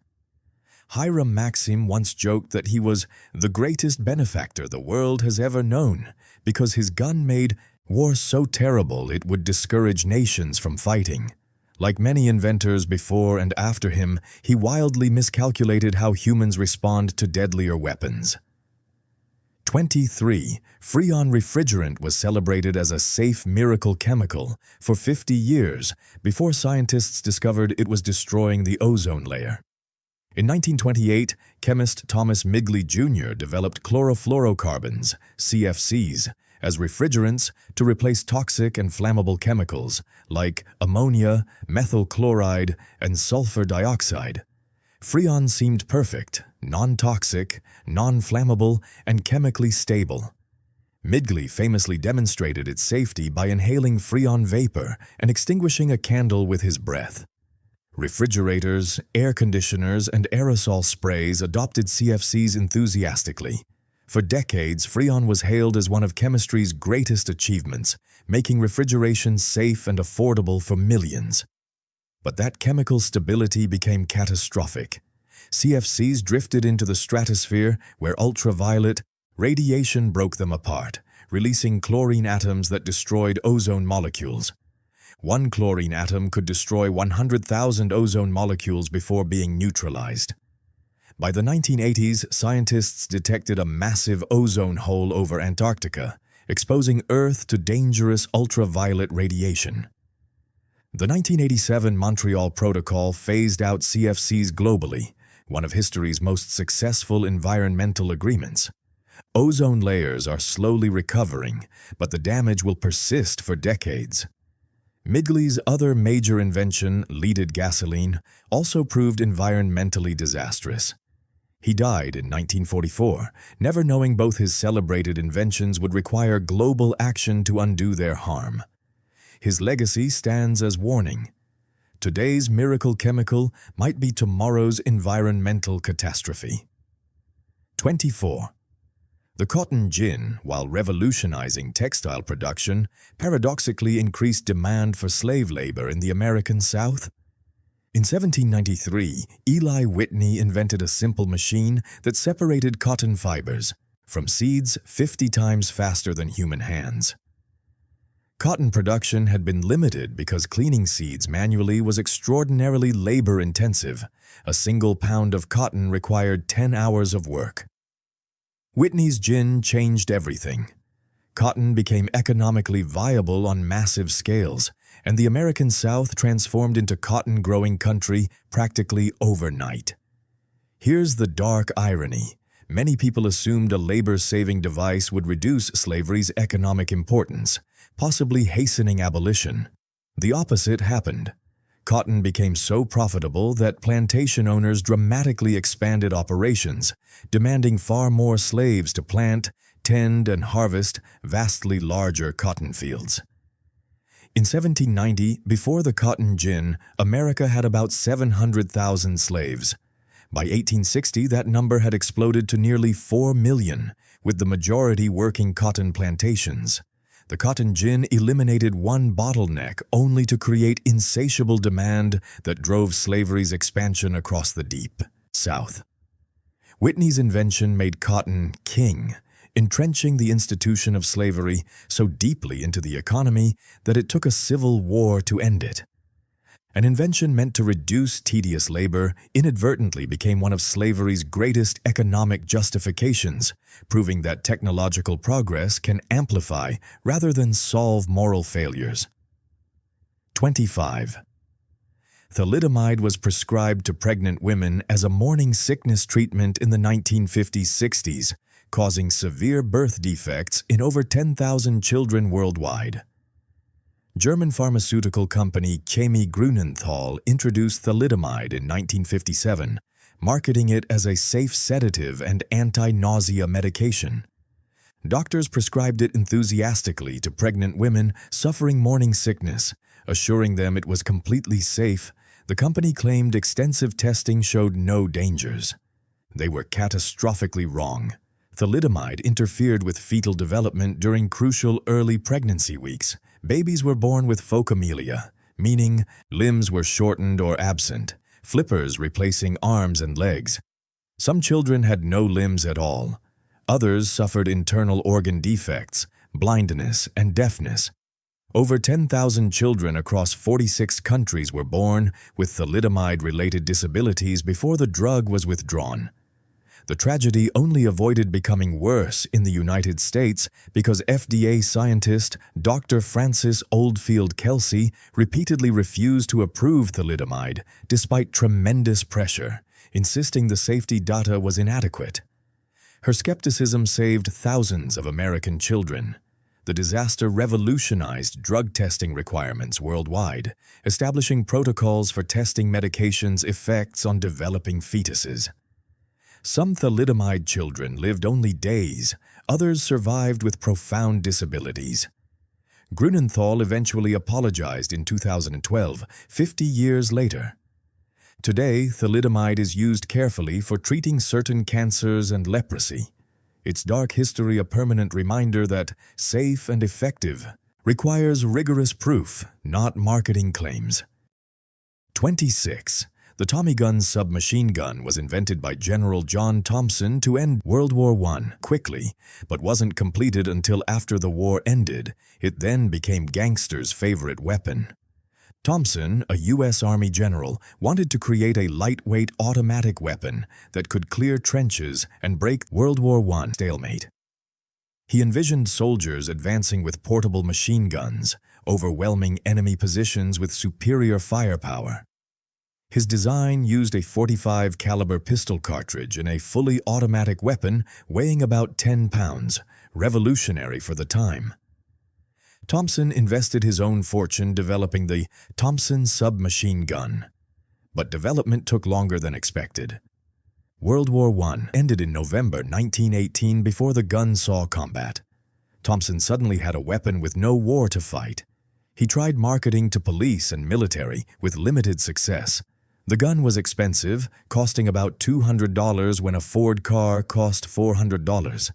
Hiram Maxim once joked that he was the greatest benefactor the world has ever known because his gun made war so terrible it would discourage nations from fighting. Like many inventors before and after him, he wildly miscalculated how humans respond to deadlier weapons. 23. Freon refrigerant was celebrated as a safe miracle chemical for 50 years before scientists discovered it was destroying the ozone layer. In 1928, chemist Thomas Migley Jr. developed chlorofluorocarbons, CFCs, as refrigerants to replace toxic and flammable chemicals like ammonia, methyl chloride, and sulfur dioxide. Freon seemed perfect, non-toxic, non-flammable, and chemically stable. Migley famously demonstrated its safety by inhaling freon vapor and extinguishing a candle with his breath. Refrigerators, air conditioners, and aerosol sprays adopted CFCs enthusiastically. For decades, freon was hailed as one of chemistry's greatest achievements, making refrigeration safe and affordable for millions. But that chemical stability became catastrophic. CFCs drifted into the stratosphere where ultraviolet radiation broke them apart, releasing chlorine atoms that destroyed ozone molecules. One chlorine atom could destroy 100,000 ozone molecules before being neutralized. By the 1980s, scientists detected a massive ozone hole over Antarctica, exposing Earth to dangerous ultraviolet radiation. The 1987 Montreal Protocol phased out CFCs globally, one of history's most successful environmental agreements. Ozone layers are slowly recovering, but the damage will persist for decades. Midgley's other major invention, leaded gasoline, also proved environmentally disastrous. He died in 1944, never knowing both his celebrated inventions would require global action to undo their harm. His legacy stands as warning. Today's miracle chemical might be tomorrow's environmental catastrophe. 24. The cotton gin, while revolutionizing textile production, paradoxically increased demand for slave labor in the American South. In 1793, Eli Whitney invented a simple machine that separated cotton fibers from seeds 50 times faster than human hands. Cotton production had been limited because cleaning seeds manually was extraordinarily labor-intensive. A single pound of cotton required 10 hours of work. Whitney's gin changed everything. Cotton became economically viable on massive scales, and the American South transformed into cotton-growing country practically overnight. Here's the dark irony. Many people assumed a labor-saving device would reduce slavery's economic importance, possibly hastening abolition. The opposite happened. Cotton became so profitable that plantation owners dramatically expanded operations, demanding far more slaves to plant, tend, and harvest vastly larger cotton fields. In 1790, before the cotton gin, America had about 700,000 slaves. By 1860, that number had exploded to nearly 4 million, with the majority working cotton plantations. The cotton gin eliminated one bottleneck only to create insatiable demand that drove slavery's expansion across the deep South. Whitney's invention made cotton king, entrenching the institution of slavery so deeply into the economy that it took a civil war to end it. An invention meant to reduce tedious labor inadvertently became one of slavery's greatest economic justifications, proving that technological progress can amplify rather than solve moral failures. 25. Thalidomide was prescribed to pregnant women as a morning sickness treatment in the 1950s-60s, causing severe birth defects in over 10,000 children worldwide. German pharmaceutical company Chemie Grünenthal introduced thalidomide in 1957, marketing it as a safe sedative and anti-nausea medication. Doctors prescribed it enthusiastically to pregnant women suffering morning sickness, assuring them it was completely safe. The company claimed extensive testing showed no dangers. They were catastrophically wrong. Thalidomide interfered with fetal development during crucial early pregnancy weeks. Babies were born with phocomelia, meaning limbs were shortened or absent, flippers replacing arms and legs. Some children had no limbs at all. Others suffered internal organ defects, blindness, and deafness. Over 10,000 children across 46 countries were born with thalidomide-related disabilities before the drug was withdrawn. The tragedy only avoided becoming worse in the United States because FDA scientist Dr. Francis Oldfield Kelsey repeatedly refused to approve thalidomide despite tremendous pressure, insisting the safety data was inadequate. Her skepticism saved thousands of American children. The disaster revolutionized drug testing requirements worldwide, establishing protocols for testing medications' effects on developing fetuses. Some thalidomide children lived only days, others survived with profound disabilities. Grünenthal eventually apologized in 2012, 50 years later. Today, thalidomide is used carefully for treating certain cancers and leprosy. Its dark history a permanent reminder that safe and effective requires rigorous proof, not marketing claims. 26. The Tommy gun submachine gun was invented by General John Thompson to end World War I quickly, but wasn't completed until after the war ended. It then became gangsters' favorite weapon. Thompson, a U.S. Army general, wanted to create a lightweight automatic weapon that could clear trenches and break World War I stalemate. He envisioned soldiers advancing with portable machine guns, overwhelming enemy positions with superior firepower. His design used a .45 caliber pistol cartridge in a fully automatic weapon weighing about 10 pounds, revolutionary for the time. Thompson invested his own fortune developing the Thompson submachine gun, but development took longer than expected. World War I ended in November 1918 before the gun saw combat. Thompson suddenly had a weapon with no war to fight. He tried marketing to police and military with limited success. The gun was expensive, costing about $200 when a Ford car cost $400.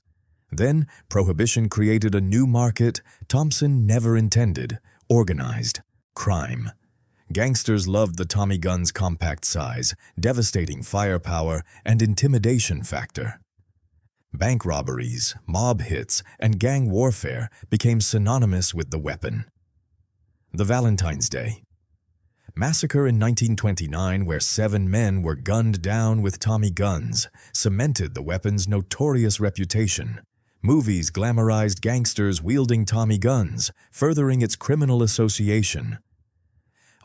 Then, Prohibition created a new market Thompson never intended: organized crime. Gangsters loved the Tommy gun's compact size, devastating firepower, and intimidation factor. Bank robberies, mob hits, and gang warfare became synonymous with the weapon. The Valentine's Day massacre in 1929, where 7 men were gunned down with Tommy guns, cemented the weapon's notorious reputation. Movies glamorized gangsters wielding Tommy guns, furthering its criminal association.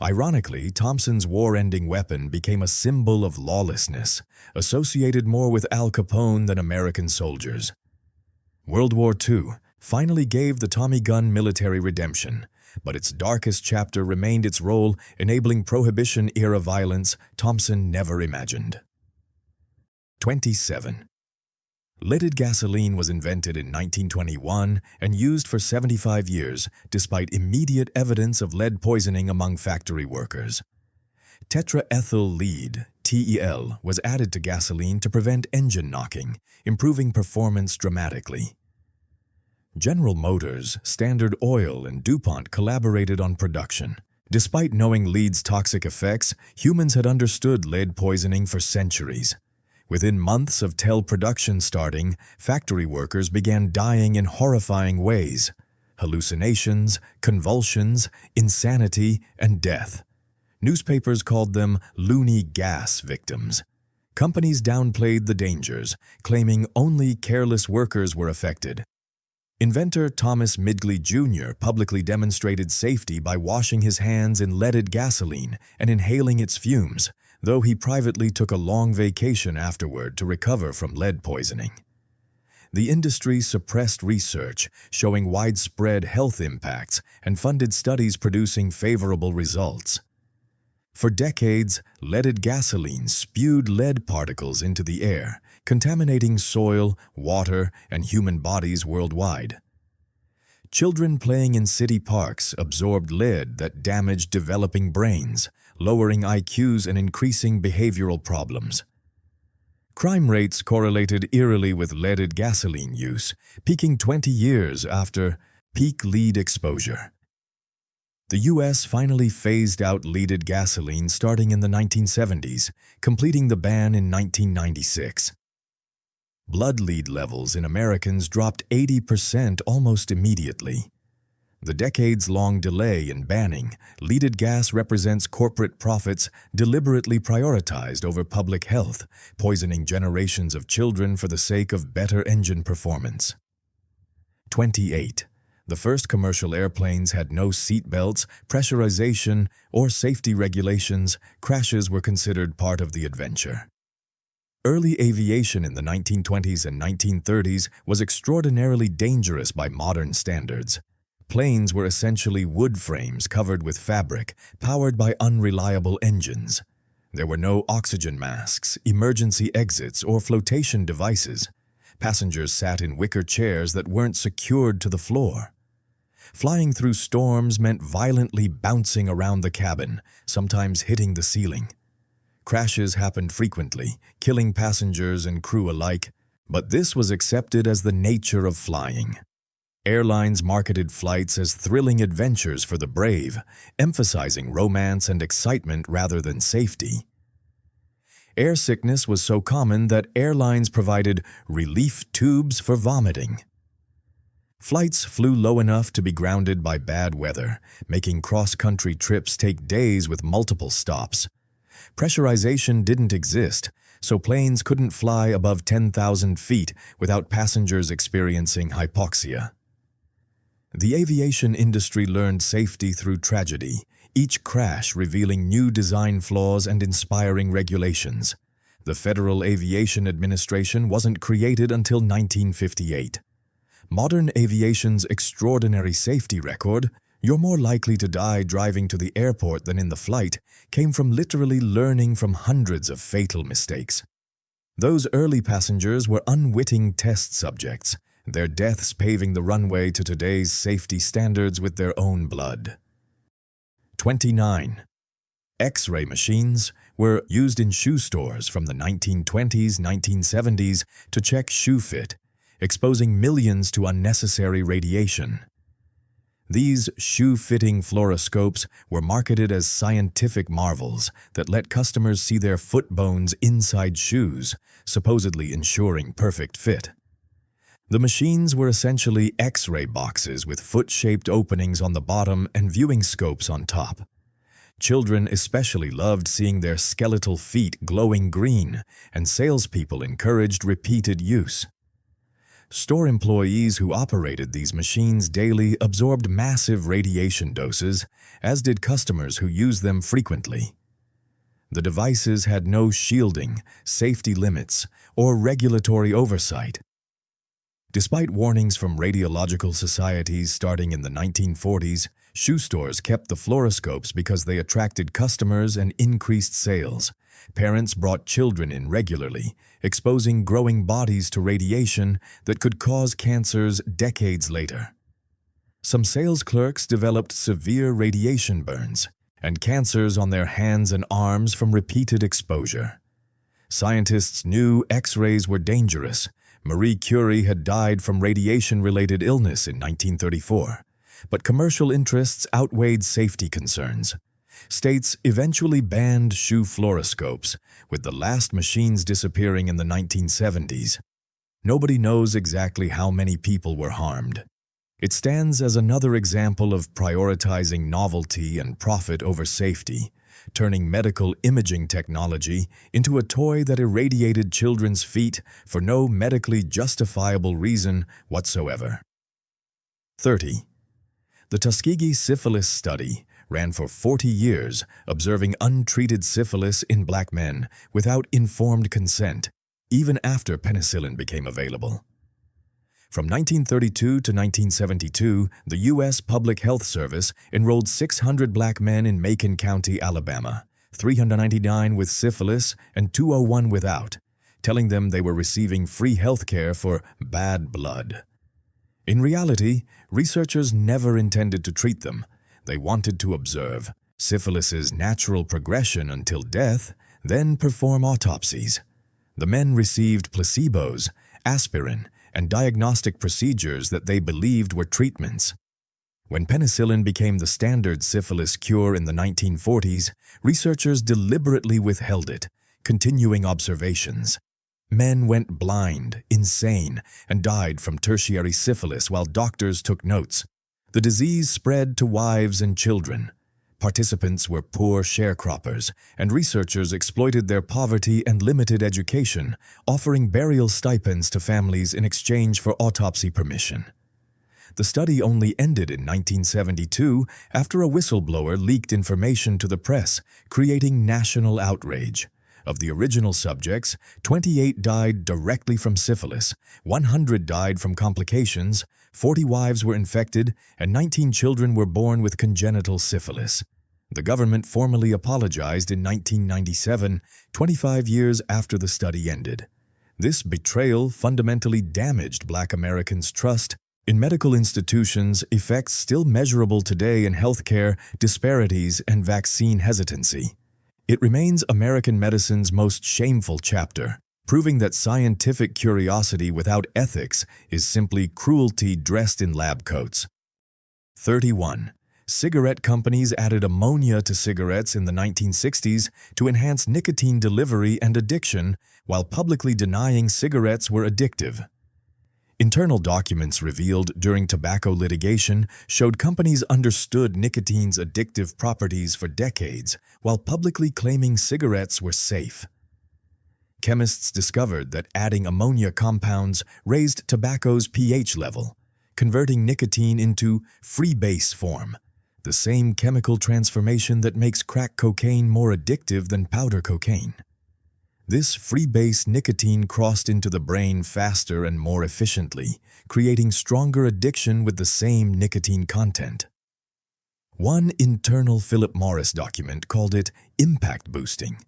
Ironically, Thompson's war-ending weapon became a symbol of lawlessness, associated more with Al Capone than American soldiers. World War II finally gave the Tommy gun military redemption, but its darkest chapter remained its role enabling Prohibition-era violence Thompson never imagined. 27. Leaded gasoline was invented in 1921 and used for 75 years, despite immediate evidence of lead poisoning among factory workers. Tetraethyl lead, TEL, was added to gasoline to prevent engine knocking, improving performance dramatically. General Motors, Standard Oil, and DuPont collaborated on production. Despite knowing lead's toxic effects, humans had understood lead poisoning for centuries. Within months of TEL production starting, factory workers began dying in horrifying ways: hallucinations, convulsions, insanity, and death. Newspapers called them loony gas victims. Companies downplayed the dangers, claiming only careless workers were affected. Inventor Thomas Midgley Jr. publicly demonstrated safety by washing his hands in leaded gasoline and inhaling its fumes, though he privately took a long vacation afterward to recover from lead poisoning. The industry suppressed research showing widespread health impacts and funded studies producing favorable results. For decades, leaded gasoline spewed lead particles into the air, contaminating soil, water, and human bodies worldwide. Children playing in city parks absorbed lead that damaged developing brains, lowering IQs and increasing behavioral problems. Crime rates correlated eerily with leaded gasoline use, peaking 20 years after peak lead exposure. The U.S. finally phased out leaded gasoline starting in the 1970s, completing the ban in 1996. Blood lead levels in Americans dropped 80% almost immediately. The decades-long delay in banning leaded gas represents corporate profits deliberately prioritized over public health, poisoning generations of children for the sake of better engine performance. 28. The first commercial airplanes had no seat belts, pressurization, or safety regulations. Crashes were considered part of the adventure. Early aviation in the 1920s and 1930s was extraordinarily dangerous by modern standards. Planes were essentially wood frames covered with fabric, powered by unreliable engines. There were no oxygen masks, emergency exits, or flotation devices. Passengers sat in wicker chairs that weren't secured to the floor. Flying through storms meant violently bouncing around the cabin, sometimes hitting the ceiling. Crashes happened frequently, killing passengers and crew alike, but this was accepted as the nature of flying. Airlines marketed flights as thrilling adventures for the brave, emphasizing romance and excitement rather than safety. Air sickness was so common that airlines provided relief tubes for vomiting. Flights flew low enough to be grounded by bad weather, making cross-country trips take days with multiple stops. Pressurization didn't exist, so planes couldn't fly above 10,000 feet without passengers experiencing hypoxia. The aviation industry learned safety through tragedy, each crash revealing new design flaws and inspiring regulations. The Federal Aviation Administration wasn't created until 1958. Modern aviation's extraordinary safety record, "You're more likely to die driving to the airport than in the flight," came from literally learning from hundreds of fatal mistakes. Those early passengers were unwitting test subjects, their deaths paving the runway to today's safety standards with their own blood. 29. X-ray machines were used in shoe stores from the 1920s, 1970s to check shoe fit, exposing millions to unnecessary radiation. These shoe-fitting fluoroscopes were marketed as scientific marvels that let customers see their foot bones inside shoes, supposedly ensuring perfect fit. The machines were essentially X-ray boxes with foot-shaped openings on the bottom and viewing scopes on top. Children especially loved seeing their skeletal feet glowing green, and salespeople encouraged repeated use. Store employees who operated these machines daily absorbed massive radiation doses, as did customers who used them frequently. The devices had no shielding, safety limits, or regulatory oversight. Despite warnings from radiological societies starting in the 1940s, shoe stores kept the fluoroscopes because they attracted customers and increased sales. Parents brought children in regularly, exposing growing bodies to radiation that could cause cancers decades later. Some sales clerks developed severe radiation burns and cancers on their hands and arms from repeated exposure. Scientists knew X-rays were dangerous. Marie Curie had died from radiation-related illness in 1934, but commercial interests outweighed safety concerns. States eventually banned shoe fluoroscopes, with the last machines disappearing in the 1970s. Nobody knows exactly how many people were harmed. It stands as another example of prioritizing novelty and profit over safety, turning medical imaging technology into a toy that irradiated children's feet for no medically justifiable reason whatsoever. 30. The Tuskegee syphilis study ran for 40 years, observing untreated syphilis in black men without informed consent, even after penicillin became available. From 1932 to 1972, the U.S. Public Health Service enrolled 600 black men in Macon County, Alabama, 399 with syphilis and 201 without, telling them they were receiving free health care for bad blood. In reality, researchers never intended to treat them. They wanted to observe syphilis's natural progression until death, then perform autopsies. The men received placebos, aspirin, and diagnostic procedures that they believed were treatments. When penicillin became the standard syphilis cure in the 1940s, researchers deliberately withheld it, continuing observations. Men went blind, insane, and died from tertiary syphilis while doctors took notes. The disease spread to wives and children. Participants were poor sharecroppers, and researchers exploited their poverty and limited education, offering burial stipends to families in exchange for autopsy permission. The study only ended in 1972 after a whistleblower leaked information to the press, creating national outrage. Of the original subjects, 28 died directly from syphilis, 100 died from complications, 40 wives were infected, and 19 children were born with congenital syphilis. The government formally apologized in 1997, 25 years after the study ended. This betrayal fundamentally damaged Black Americans' trust in medical institutions, effects still measurable today in healthcare disparities and vaccine hesitancy. It remains American medicine's most shameful chapter, proving that scientific curiosity without ethics is simply cruelty dressed in lab coats. 31. Cigarette companies added ammonia to cigarettes in the 1960s to enhance nicotine delivery and addiction, while publicly denying cigarettes were addictive. Internal documents revealed during tobacco litigation showed companies understood nicotine's addictive properties for decades, while publicly claiming cigarettes were safe. Chemists discovered that adding ammonia compounds raised tobacco's pH level, converting nicotine into freebase form, the same chemical transformation that makes crack cocaine more addictive than powder cocaine. This freebase nicotine crossed into the brain faster and more efficiently, creating stronger addiction with the same nicotine content. One internal Philip Morris document called it impact boosting,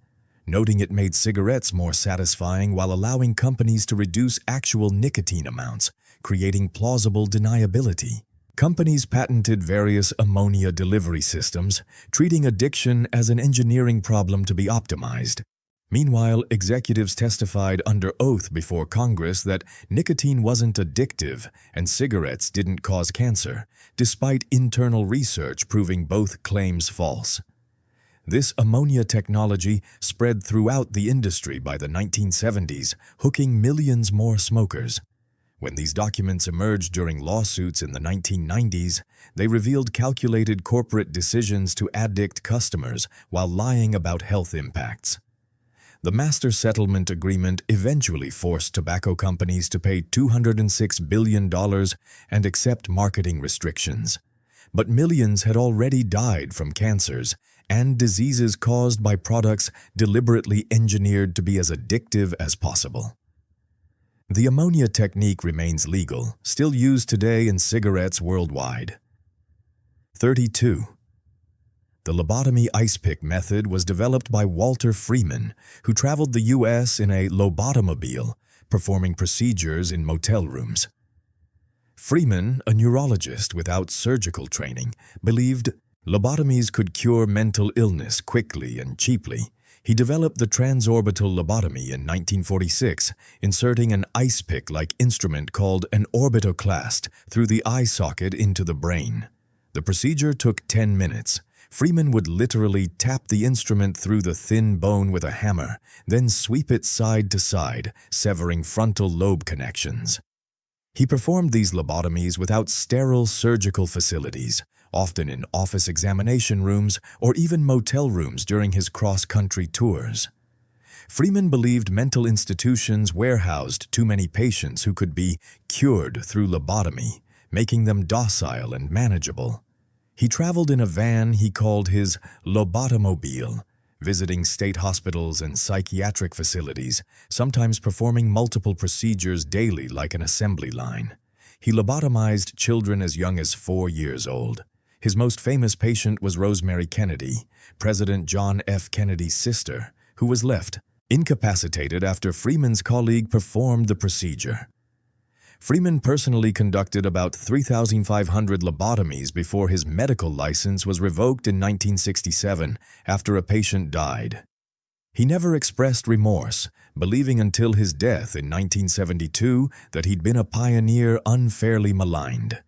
noting it made cigarettes more satisfying while allowing companies to reduce actual nicotine amounts, creating plausible deniability. Companies patented various ammonia delivery systems, treating addiction as an engineering problem to be optimized. Meanwhile, executives testified under oath before Congress that nicotine wasn't addictive and cigarettes didn't cause cancer, despite internal research proving both claims false. This ammonia technology spread throughout the industry by the 1970s, hooking millions more smokers. When these documents emerged during lawsuits in the 1990s, they revealed calculated corporate decisions to addict customers while lying about health impacts. The Master Settlement Agreement eventually forced tobacco companies to pay $206 billion and accept marketing restrictions. But millions had already died from cancers and diseases caused by products deliberately engineered to be as addictive as possible. The ammonia technique remains legal, still used today in cigarettes worldwide. 32. The lobotomy ice pick method was developed by Walter Freeman, who traveled the U.S. in a lobotomobile, performing procedures in motel rooms. Freeman, a neurologist without surgical training, believed lobotomies could cure mental illness quickly and cheaply. He developed the transorbital lobotomy in 1946, inserting an ice pick-like instrument called an orbitoclast through the eye socket into the brain. The procedure took 10 minutes. Freeman would literally tap the instrument through the thin bone with a hammer, then sweep it side to side, severing frontal lobe connections. He performed these lobotomies without sterile surgical facilities, often in office examination rooms or even motel rooms during his cross-country tours. Freeman believed mental institutions warehoused too many patients who could be cured through lobotomy, making them docile and manageable. He traveled in a van he called his lobotomobile, visiting state hospitals and psychiatric facilities, sometimes performing multiple procedures daily like an assembly line. He lobotomized children as young as 4 years old. His most famous patient was Rosemary Kennedy, President John F. Kennedy's sister, who was left incapacitated after Freeman's colleague performed the procedure. Freeman personally conducted about 3,500 lobotomies before his medical license was revoked in 1967 after a patient died. He never expressed remorse, believing until his death in 1972 that he'd been a pioneer unfairly maligned.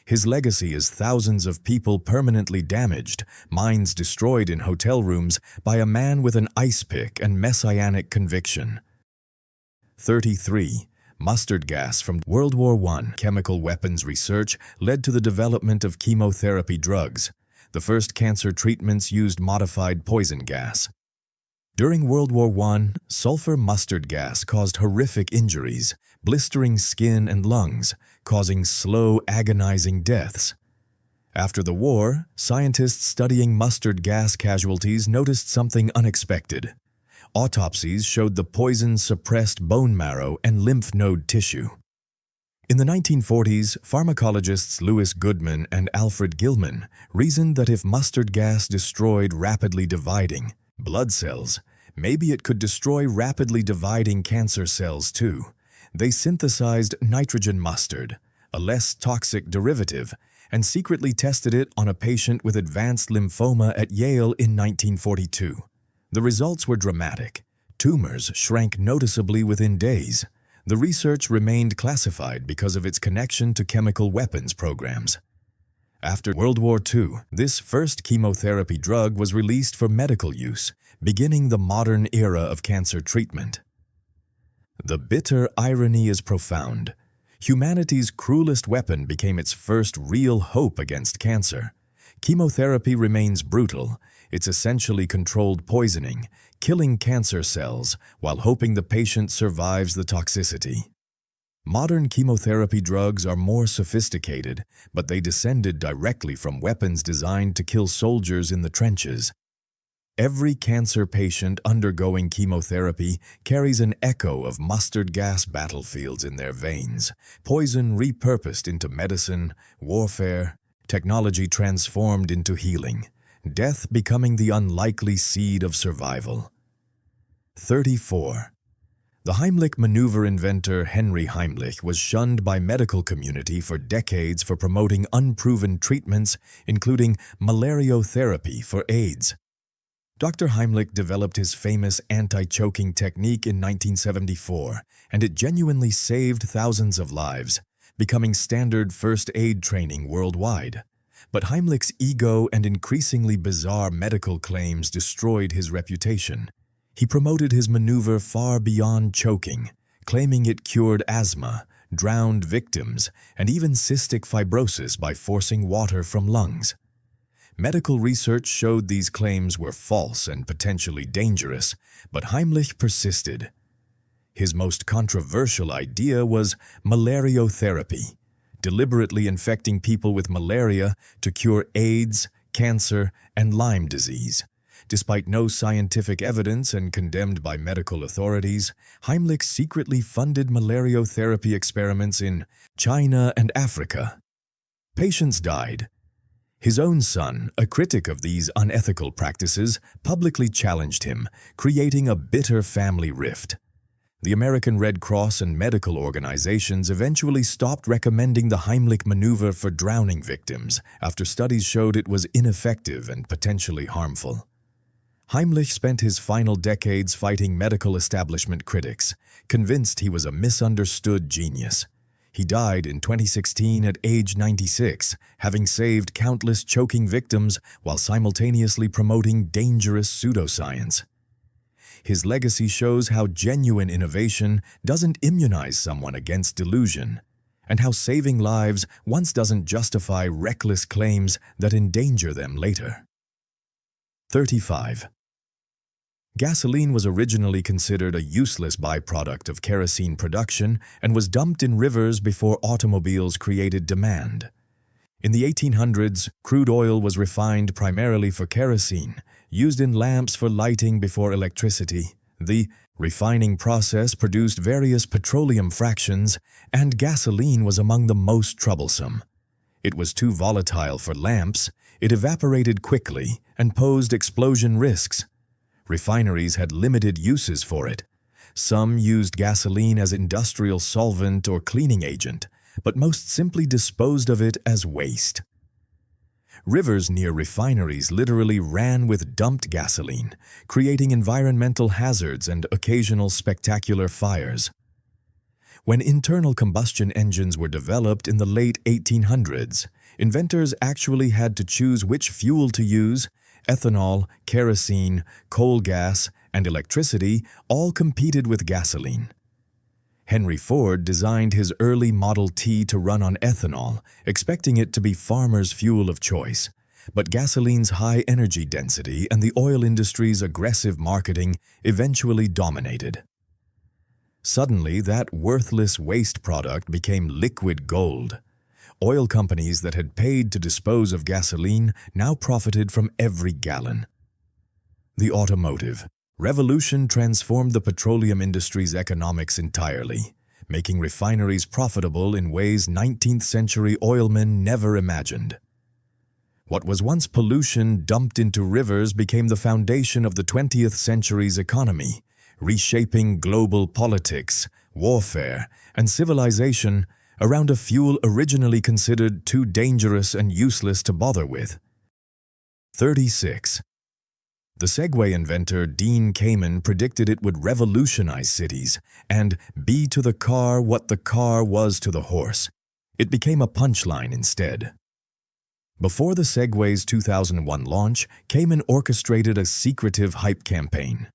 His legacy is thousands of people permanently damaged, minds destroyed in hotel rooms by a man with an ice pick and messianic conviction. 33. Mustard gas from World War I chemical weapons research led to the development of chemotherapy drugs. The first cancer treatments used modified poison gas. During World War I, sulfur mustard gas caused horrific injuries, blistering skin and lungs, causing slow, agonizing deaths. After the war, scientists studying mustard gas casualties noticed something unexpected. Autopsies showed the poison suppressed bone marrow and lymph node tissue. In the 1940s, pharmacologists Louis Goodman and Alfred Gilman reasoned that if mustard gas destroyed rapidly dividing blood cells, maybe it could destroy rapidly dividing cancer cells too. They synthesized nitrogen mustard, a less toxic derivative, and secretly tested it on a patient with advanced lymphoma at Yale in 1942. The results were dramatic. Tumors shrank noticeably within days. The research remained classified because of its connection to chemical weapons programs. After World War II, this first chemotherapy drug was released for medical use, beginning the modern era of cancer treatment. The bitter irony is profound. Humanity's cruelest weapon became its first real hope against cancer. Chemotherapy remains brutal. It's essentially controlled poisoning, killing cancer cells while hoping the patient survives the toxicity. Modern chemotherapy drugs are more sophisticated, but they descended directly from weapons designed to kill soldiers in the trenches. Every cancer patient undergoing chemotherapy carries an echo of mustard gas battlefields in their veins, poison repurposed into medicine, warfare, technology transformed into healing, death becoming the unlikely seed of survival. 34. The Heimlich maneuver inventor Henry Heimlich was shunned by medical community for decades for promoting unproven treatments, including malariotherapy for AIDS. Dr. Heimlich developed his famous anti-choking technique in 1974, and it genuinely saved thousands of lives, becoming standard first aid training worldwide. But Heimlich's ego and increasingly bizarre medical claims destroyed his reputation. He promoted his maneuver far beyond choking, claiming it cured asthma, drowned victims, and even cystic fibrosis by forcing water from lungs. Medical research showed these claims were false and potentially dangerous, but Heimlich persisted. His most controversial idea was malariotherapy, deliberately infecting people with malaria to cure AIDS, cancer, and Lyme disease. Despite no scientific evidence and condemned by medical authorities, Heimlich secretly funded malariotherapy experiments in China and Africa. Patients died. His own son, a critic of these unethical practices, publicly challenged him, creating a bitter family rift. The American Red Cross and medical organizations eventually stopped recommending the Heimlich maneuver for drowning victims after studies showed it was ineffective and potentially harmful. Heimlich spent his final decades fighting medical establishment critics, convinced he was a misunderstood genius. He died in 2016 at age 96, having saved countless choking victims while simultaneously promoting dangerous pseudoscience. His legacy shows how genuine innovation doesn't immunize someone against delusion, and how saving lives once doesn't justify reckless claims that endanger them later. 35. Gasoline was originally considered a useless byproduct of kerosene production and was dumped in rivers before automobiles created demand. In the 1800s, crude oil was refined primarily for kerosene, used in lamps for lighting before electricity. The refining process produced various petroleum fractions, and gasoline was among the most troublesome. It was too volatile for lamps, it evaporated quickly, and posed explosion risks. Refineries had limited uses for it. Some used gasoline as industrial solvent or cleaning agent, but most simply disposed of it as waste. Rivers near refineries literally ran with dumped gasoline, creating environmental hazards and occasional spectacular fires. When internal combustion engines were developed in the late 1800s, inventors actually had to choose which fuel to use. Ethanol, kerosene, coal gas, and electricity all competed with gasoline. Henry Ford designed his early Model T to run on ethanol, expecting it to be farmers' fuel of choice. But gasoline's high energy density and the oil industry's aggressive marketing eventually dominated. Suddenly, that worthless waste product became liquid gold. Oil companies that had paid to dispose of gasoline now profited from every gallon. The automotive revolution transformed the petroleum industry's economics entirely, making refineries profitable in ways 19th-century oilmen never imagined. What was once pollution dumped into rivers became the foundation of the 20th century's economy, reshaping global politics, warfare, and civilization around a fuel originally considered too dangerous and useless to bother with. 36. The Segway inventor Dean Kamen predicted it would revolutionize cities and be to the car what the car was to the horse. It became a punchline instead. Before the Segway's 2001 launch, Kamen orchestrated a secretive hype campaign.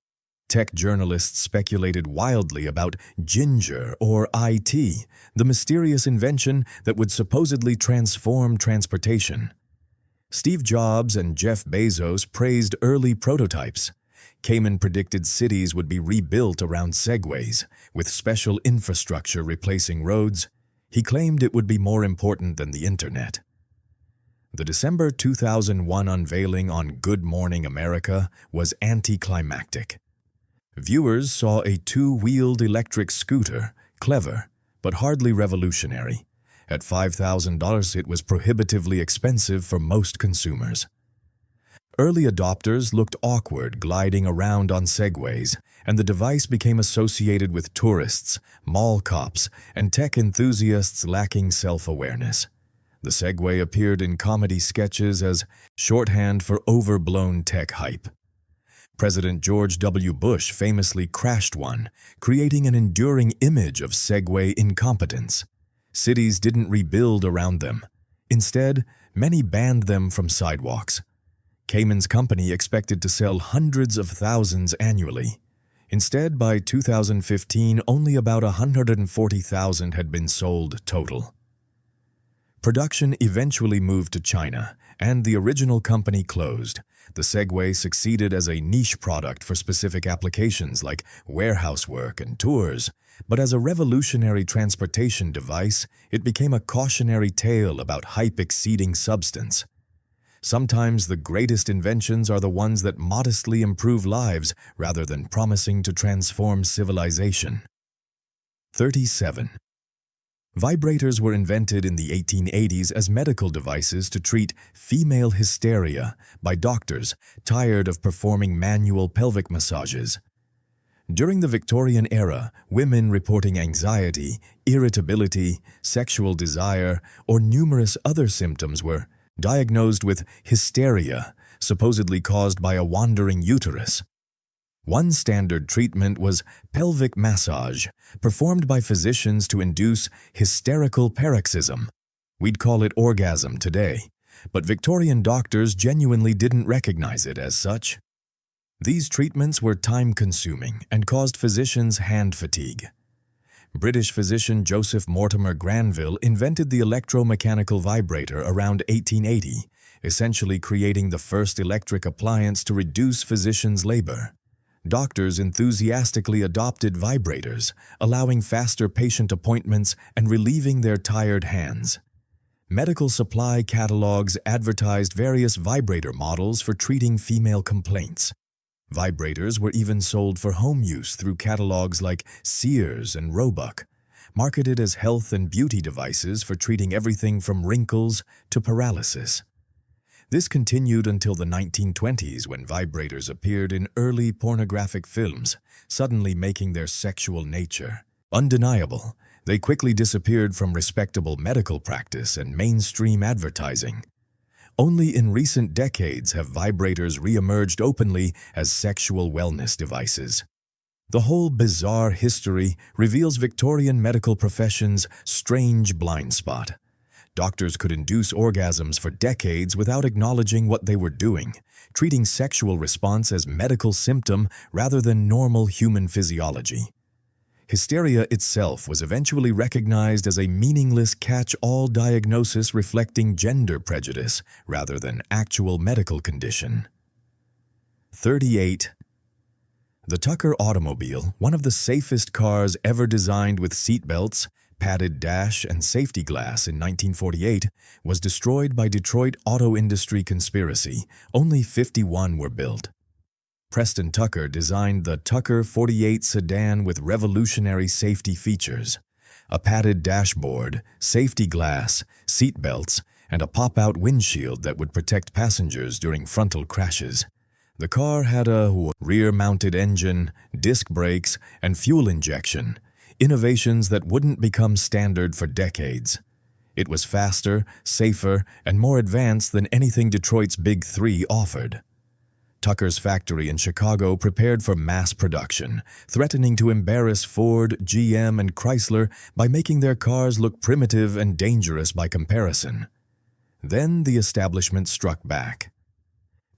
Tech journalists speculated wildly about Ginger, or IT, the mysterious invention that would supposedly transform transportation. Steve Jobs and Jeff Bezos praised early prototypes, Cayman predicted cities would be rebuilt around segways, with special infrastructure replacing roads. He claimed it would be more important than the internet. The December 2001 unveiling on Good Morning America was anticlimactic. Viewers saw a two-wheeled electric scooter, clever, but hardly revolutionary. At $5,000, it was prohibitively expensive for most consumers. Early adopters looked awkward gliding around on segways, and the device became associated with tourists, mall cops, and tech enthusiasts lacking self-awareness. The Segway appeared in comedy sketches as shorthand for overblown tech hype. President George W. Bush famously crashed one, creating an enduring image of Segway incompetence. Cities didn't rebuild around them. Instead, many banned them from sidewalks. Cayman's company expected to sell hundreds of thousands annually. Instead, by 2015, only about 140,000 had been sold total. Production eventually moved to China, and the original company closed. The Segway succeeded as a niche product for specific applications like warehouse work and tours, but as a revolutionary transportation device, it became a cautionary tale about hype exceeding substance. Sometimes the greatest inventions are the ones that modestly improve lives rather than promising to transform civilization. 37. Vibrators were invented in the 1880s as medical devices to treat female hysteria by doctors tired of performing manual pelvic massages. During the Victorian era, women reporting anxiety, irritability, sexual desire, or numerous other symptoms were diagnosed with hysteria, supposedly caused by a wandering uterus. One standard treatment was pelvic massage, performed by physicians to induce hysterical paroxysm. We'd call it orgasm today, but Victorian doctors genuinely didn't recognize it as such. These treatments were time-consuming and caused physicians hand fatigue. British physician Joseph Mortimer Granville invented the electromechanical vibrator around 1880, essentially creating the first electric appliance to reduce physicians' labor. Doctors enthusiastically adopted vibrators, allowing faster patient appointments and relieving their tired hands. Medical supply catalogs advertised various vibrator models for treating female complaints. Vibrators were even sold for home use through catalogs like Sears and Roebuck, marketed as health and beauty devices for treating everything from wrinkles to paralysis. This continued until the 1920s when vibrators appeared in early pornographic films, suddenly making their sexual nature undeniable. They quickly disappeared from respectable medical practice and mainstream advertising. Only in recent decades have vibrators re-emerged openly as sexual wellness devices. The whole bizarre history reveals Victorian medical profession's strange blind spot. Doctors could induce orgasms for decades without acknowledging what they were doing, treating sexual response as medical symptom rather than normal human physiology. Hysteria itself was eventually recognized as a meaningless catch-all diagnosis reflecting gender prejudice rather than actual medical condition. 38. The Tucker automobile, one of the safest cars ever designed with seatbelts, padded dash, and safety glass in 1948, was destroyed by Detroit auto industry conspiracy. Only 51 were built. Preston Tucker designed the Tucker 48 sedan with revolutionary safety features: a padded dashboard, safety glass, seat belts, and a pop-out windshield that would protect passengers during frontal crashes. The car had a rear-mounted engine, disc brakes, and fuel injection, innovations that wouldn't become standard for decades. It was faster, safer, and more advanced than anything Detroit's Big Three offered. Tucker's factory in Chicago prepared for mass production, threatening to embarrass Ford, GM, and Chrysler by making their cars look primitive and dangerous by comparison. Then the establishment struck back.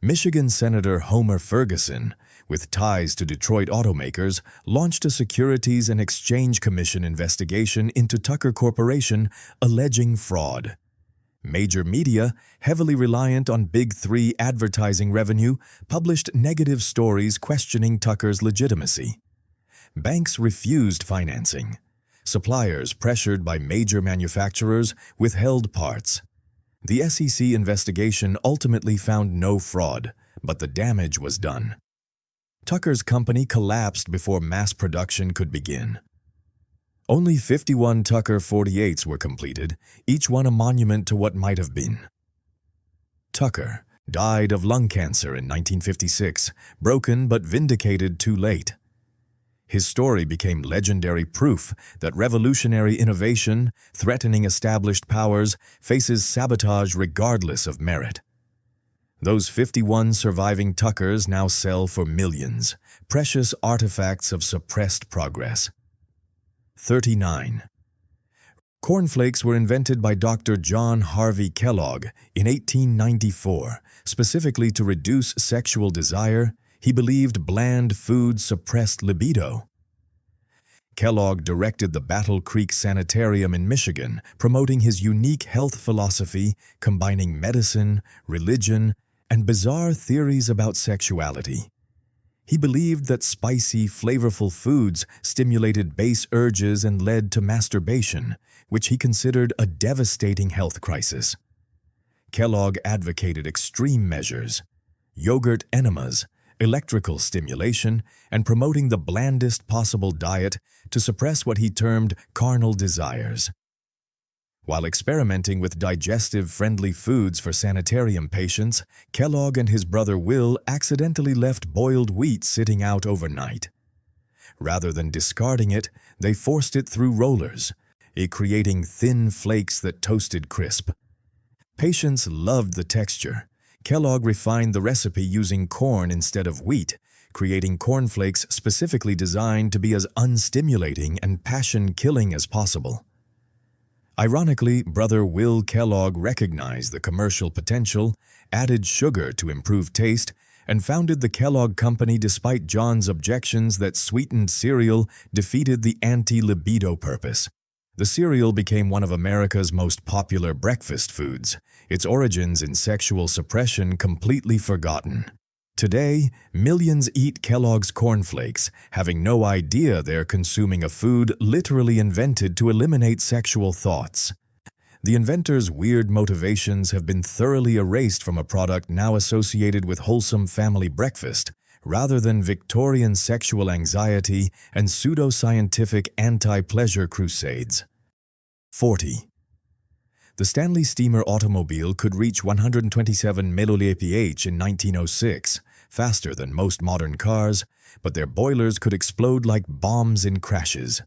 Michigan Senator Homer Ferguson, with ties to Detroit automakers, launched a Securities and Exchange Commission investigation into Tucker Corporation, alleging fraud. Major media, heavily reliant on Big Three advertising revenue, published negative stories questioning Tucker's legitimacy. Banks refused financing. Suppliers, pressured by major manufacturers, withheld parts. The SEC investigation ultimately found no fraud, but the damage was done. Tucker's company collapsed before mass production could begin. Only 51 Tucker 48s were completed, each one a monument to what might have been. Tucker died of lung cancer in 1956, broken but vindicated too late. His story became legendary proof that revolutionary innovation, threatening established powers, faces sabotage regardless of merit. Those 51 surviving Tuckers now sell for millions, precious artifacts of suppressed progress. 39. Cornflakes were invented by Dr. John Harvey Kellogg in 1894, specifically to reduce sexual desire. He believed bland food suppressed libido. Kellogg directed the Battle Creek Sanitarium in Michigan, promoting his unique health philosophy, combining medicine, religion, and bizarre theories about sexuality. He believed that spicy, flavorful foods stimulated base urges and led to masturbation, which he considered a devastating health crisis. Kellogg advocated extreme measures: yogurt enemas, electrical stimulation, and promoting the blandest possible diet to suppress what he termed carnal desires. While experimenting with digestive-friendly foods for sanitarium patients, Kellogg and his brother Will accidentally left boiled wheat sitting out overnight. Rather than discarding it, they forced it through rollers, creating thin flakes that toasted crisp. Patients loved the texture. Kellogg refined the recipe using corn instead of wheat, creating cornflakes specifically designed to be as unstimulating and passion-killing as possible. Ironically, brother Will Kellogg recognized the commercial potential, added sugar to improve taste, and founded the Kellogg Company despite John's objections that sweetened cereal defeated the anti-libido purpose. The cereal became one of America's most popular breakfast foods, its origins in sexual suppression completely forgotten. Today, millions eat Kellogg's cornflakes, having no idea they're consuming a food literally invented to eliminate sexual thoughts. The inventor's weird motivations have been thoroughly erased from a product now associated with wholesome family breakfast, rather than Victorian sexual anxiety and pseudo-scientific anti-pleasure crusades. 40. The Stanley Steamer automobile could reach 127 mph in 1906, faster than most modern cars, but their boilers could explode like bombs in crashes.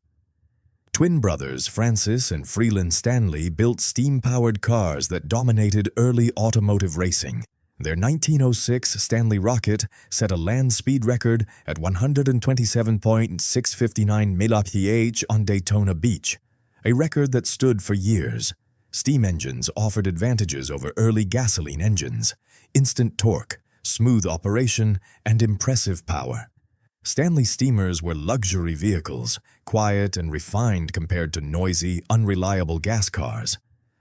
Twin brothers Francis and Freeland Stanley built steam-powered cars that dominated early automotive racing. Their 1906 Stanley Rocket set a land speed record at 127.659 mph on Daytona Beach, a record that stood for years. Steam engines offered advantages over early gasoline engines: instant torque, smooth operation, and impressive power. Stanley steamers were luxury vehicles, quiet and refined compared to noisy, unreliable gas cars.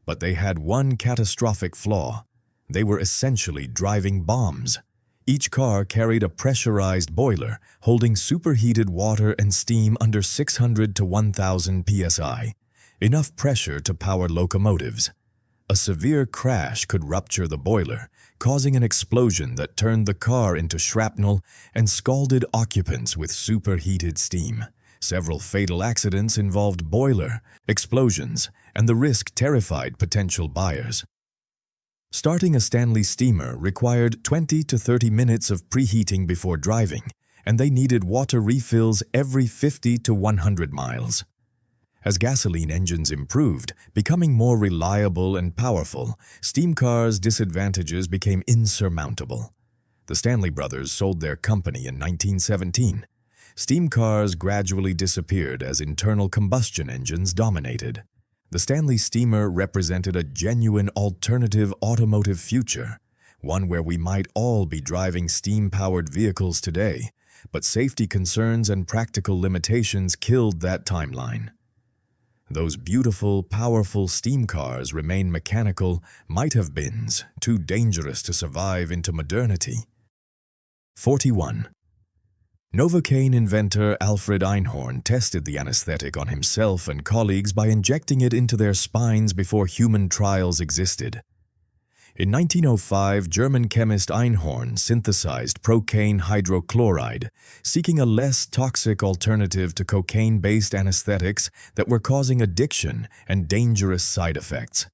But they had one catastrophic flaw: they were essentially driving bombs. Each car carried a pressurized boiler, holding superheated water and steam under 600 to 1,000 psi. Enough pressure to power locomotives. A severe crash could rupture the boiler, causing an explosion that turned the car into shrapnel and scalded occupants with superheated steam. Several fatal accidents involved boiler, explosions, and the risk terrified potential buyers. Starting a Stanley steamer required 20 to 30 minutes of preheating before driving, and they needed water refills every 50 to 100 miles. As gasoline engines improved, becoming more reliable and powerful, steam cars' disadvantages became insurmountable. The Stanley brothers sold their company in 1917. Steam cars gradually disappeared as internal combustion engines dominated. The Stanley steamer represented a genuine alternative automotive future, one where we might all be driving steam-powered vehicles today, but safety concerns and practical limitations killed that timeline. Those beautiful, powerful steam cars remain mechanical, might-have-beens, too dangerous to survive into modernity. 41. Novocaine inventor Alfred Einhorn tested the anesthetic on himself and colleagues by injecting it into their spines before human trials existed. In 1905, German chemist Einhorn synthesized procaine hydrochloride, seeking a less toxic alternative to cocaine-based anesthetics that were causing addiction and dangerous side effects.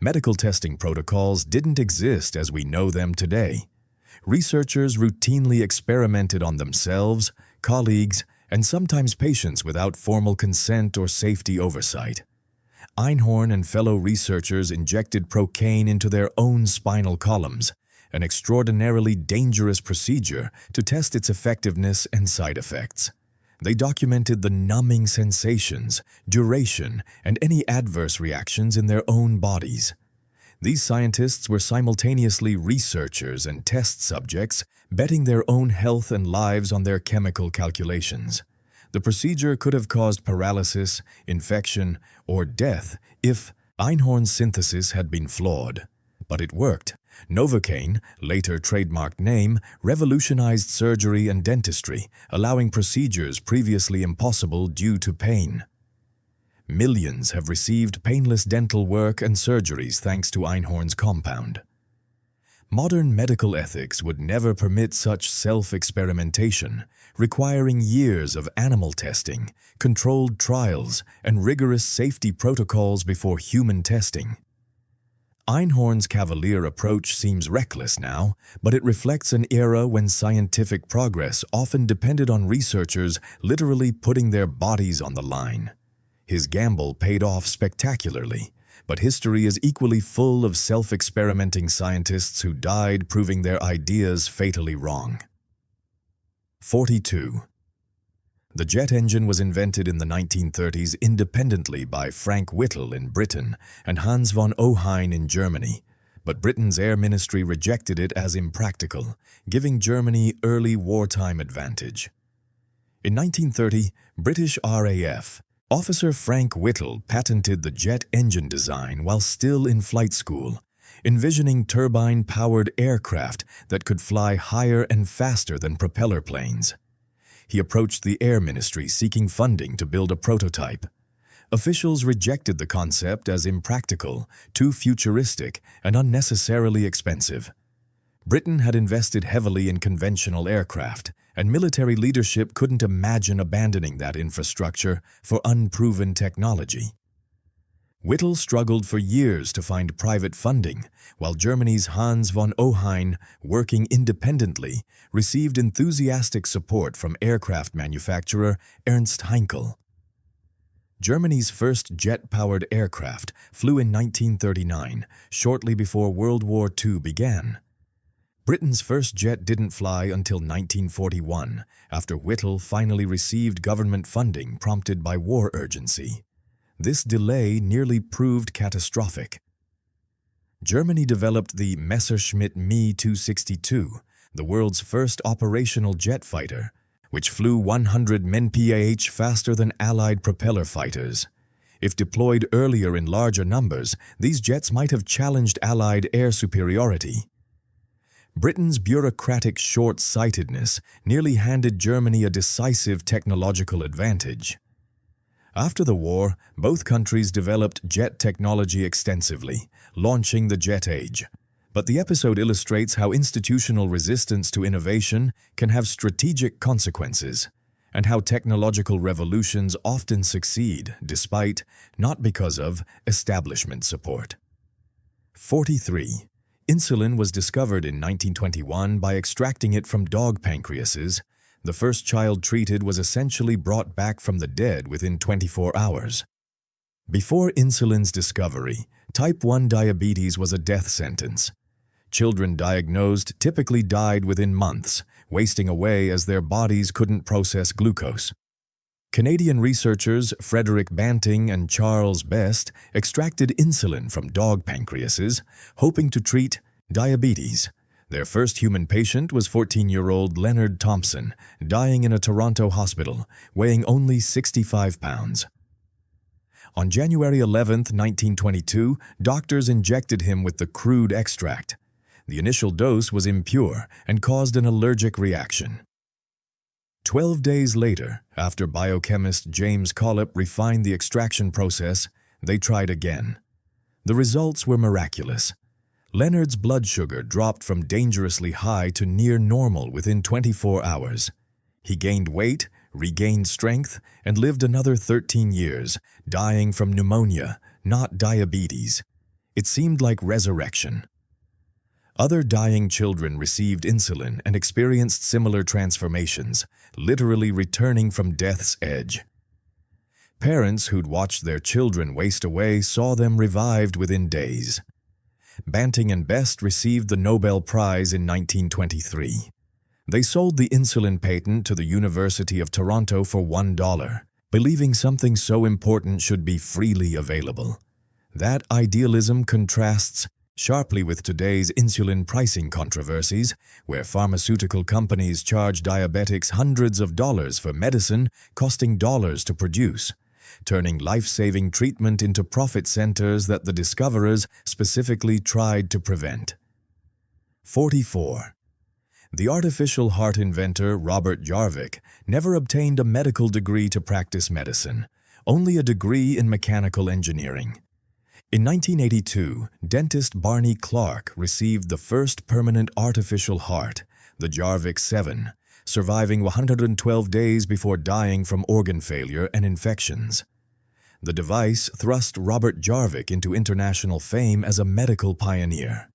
Medical testing protocols didn't exist as we know them today. Researchers routinely experimented on themselves, colleagues, and sometimes patients without formal consent or safety oversight. Einhorn and fellow researchers injected procaine into their own spinal columns, an extraordinarily dangerous procedure to test its effectiveness and side effects. They documented the numbing sensations, duration, and any adverse reactions in their own bodies. These scientists were simultaneously researchers and test subjects, betting their own health and lives on their chemical calculations. The procedure could have caused paralysis, infection, or death if Einhorn's synthesis had been flawed. But it worked. Novocaine, later trademarked name, revolutionized surgery and dentistry, allowing procedures previously impossible due to pain. Millions have received painless dental work and surgeries thanks to Einhorn's compound. Modern medical ethics would never permit such self-experimentation, requiring years of animal testing, controlled trials, and rigorous safety protocols before human testing. Einhorn's cavalier approach seems reckless now, but it reflects an era when scientific progress often depended on researchers literally putting their bodies on the line. His gamble paid off spectacularly, but history is equally full of self-experimenting scientists who died proving their ideas fatally wrong. 42. The jet engine was invented in the 1930s independently by Frank Whittle in Britain and Hans von Ohain in Germany, but Britain's Air Ministry rejected it as impractical, giving Germany early wartime advantage. In 1930, British RAF Officer Frank Whittle patented the jet engine design while still in flight school, envisioning turbine-powered aircraft that could fly higher and faster than propeller planes. He approached the Air Ministry seeking funding to build a prototype. Officials rejected the concept as impractical, too futuristic, and unnecessarily expensive. Britain had invested heavily in conventional aircraft, and military leadership couldn't imagine abandoning that infrastructure for unproven technology. Whittle struggled for years to find private funding, while Germany's Hans von Ohain, working independently, received enthusiastic support from aircraft manufacturer Ernst Heinkel. Germany's first jet-powered aircraft flew in 1939, shortly before World War II began. Britain's first jet didn't fly until 1941, after Whittle finally received government funding prompted by war urgency. This delay nearly proved catastrophic. Germany developed the Messerschmitt Me 262, the world's first operational jet fighter, which flew 100 mph faster than Allied propeller fighters. If deployed earlier in larger numbers, these jets might have challenged Allied air superiority. Britain's bureaucratic short-sightedness nearly handed Germany a decisive technological advantage. After the war, both countries developed jet technology extensively, launching the jet age. But the episode illustrates how institutional resistance to innovation can have strategic consequences, and how technological revolutions often succeed despite, not because of, establishment support. 43. Insulin was discovered in 1921 by extracting it from dog pancreases. The first child treated was essentially brought back from the dead within 24 hours. Before insulin's discovery, type 1 diabetes was a death sentence. Children diagnosed typically died within months, wasting away as their bodies couldn't process glucose. Canadian researchers Frederick Banting and Charles Best extracted insulin from dog pancreases, hoping to treat diabetes. Their first human patient was 14-year-old Leonard Thompson, dying in a Toronto hospital, weighing only 65 pounds. On January 11, 1922, doctors injected him with the crude extract. The initial dose was impure and caused an allergic reaction. 12 days later, after biochemist James Collip refined the extraction process, they tried again. The results were miraculous. Leonard's blood sugar dropped from dangerously high to near normal within 24 hours. He gained weight, regained strength, and lived another 13 years, dying from pneumonia, not diabetes. It seemed like resurrection. Other dying children received insulin and experienced similar transformations, literally returning from death's edge. Parents who'd watched their children waste away saw them revived within days. Banting and Best received the Nobel Prize in 1923. They sold the insulin patent to the University of Toronto for $1, believing something so important should be freely available. That idealism contrasts sharply with today's insulin pricing controversies, where pharmaceutical companies charge diabetics hundreds of dollars for medicine costing dollars to produce, turning life-saving treatment into profit centers that the discoverers specifically tried to prevent. 44. The artificial heart inventor Robert Jarvik never obtained a medical degree to practice medicine, only a degree in mechanical engineering. In 1982, dentist Barney Clark received the first permanent artificial heart, the Jarvik 7, surviving 112 days before dying from organ failure and infections. The device thrust Robert Jarvik into international fame as a medical pioneer.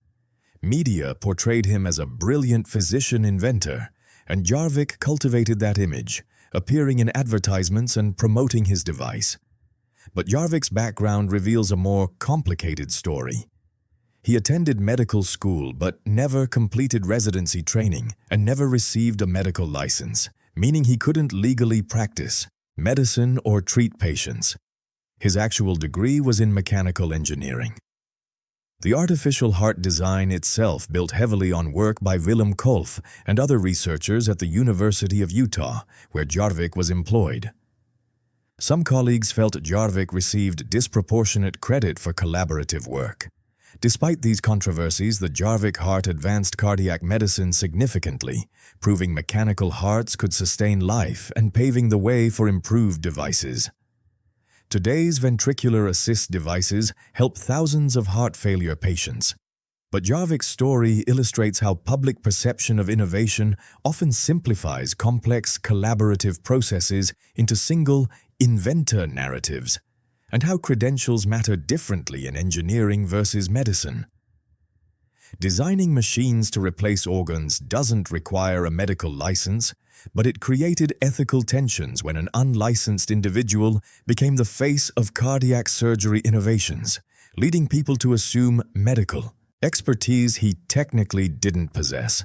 Media portrayed him as a brilliant physician-inventor, and Jarvik cultivated that image, appearing in advertisements and promoting his device. But Jarvik's background reveals a more complicated story. He attended medical school but never completed residency training and never received a medical license, meaning he couldn't legally practice medicine or treat patients. His actual degree was in mechanical engineering. The artificial heart design itself built heavily on work by Willem Kolff and other researchers at the University of Utah, where Jarvik was employed. Some colleagues felt Jarvik received disproportionate credit for collaborative work. Despite these controversies, the Jarvik heart advanced cardiac medicine significantly, proving mechanical hearts could sustain life and paving the way for improved devices. Today's ventricular assist devices help thousands of heart failure patients. But Jarvik's story illustrates how public perception of innovation often simplifies complex collaborative processes into single inventor narratives, and how credentials matter differently in engineering versus medicine. Designing machines to replace organs doesn't require a medical license, but it created ethical tensions when an unlicensed individual became the face of cardiac surgery innovations, leading people to assume medical expertise he technically didn't possess.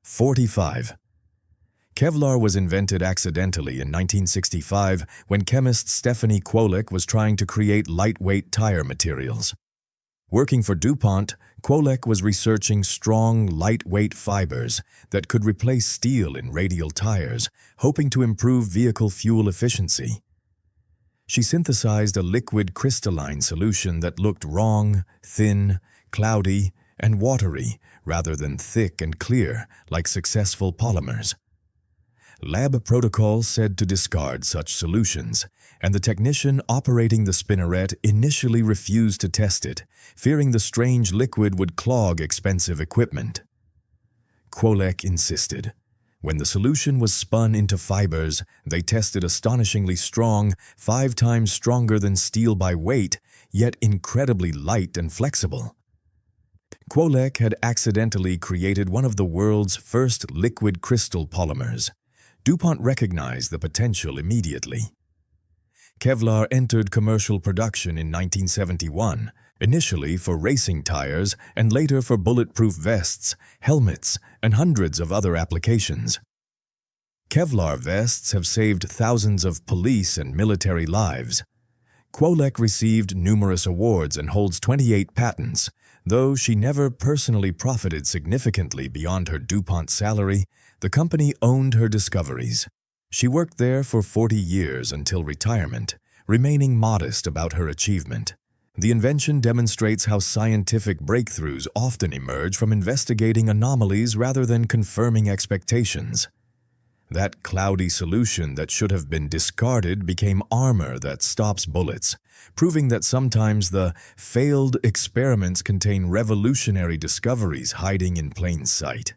45. Kevlar was invented accidentally in 1965 when chemist Stephanie Kwolek was trying to create lightweight tire materials. Working for DuPont, Kwolek was researching strong, lightweight fibers that could replace steel in radial tires, hoping to improve vehicle fuel efficiency. She synthesized a liquid crystalline solution that looked wrong, thin, cloudy, and watery, rather than thick and clear like successful polymers. Lab protocols said to discard such solutions, and the technician operating the spinneret initially refused to test it, fearing the strange liquid would clog expensive equipment. Kwolek insisted. When the solution was spun into fibers, they tested astonishingly strong, 5 times stronger than steel by weight, yet incredibly light and flexible. Kwolek had accidentally created one of the world's first liquid crystal polymers. DuPont recognized the potential immediately. Kevlar entered commercial production in 1971, initially for racing tires and later for bulletproof vests, helmets, and hundreds of other applications. Kevlar vests have saved thousands of police and military lives. Kwolek received numerous awards and holds 28 patents, though she never personally profited significantly beyond her DuPont salary. The company owned her discoveries. She worked there for 40 years until retirement, remaining modest about her achievement. The invention demonstrates how scientific breakthroughs often emerge from investigating anomalies rather than confirming expectations. That cloudy solution that should have been discarded became armor that stops bullets, proving that sometimes the failed experiments contain revolutionary discoveries hiding in plain sight.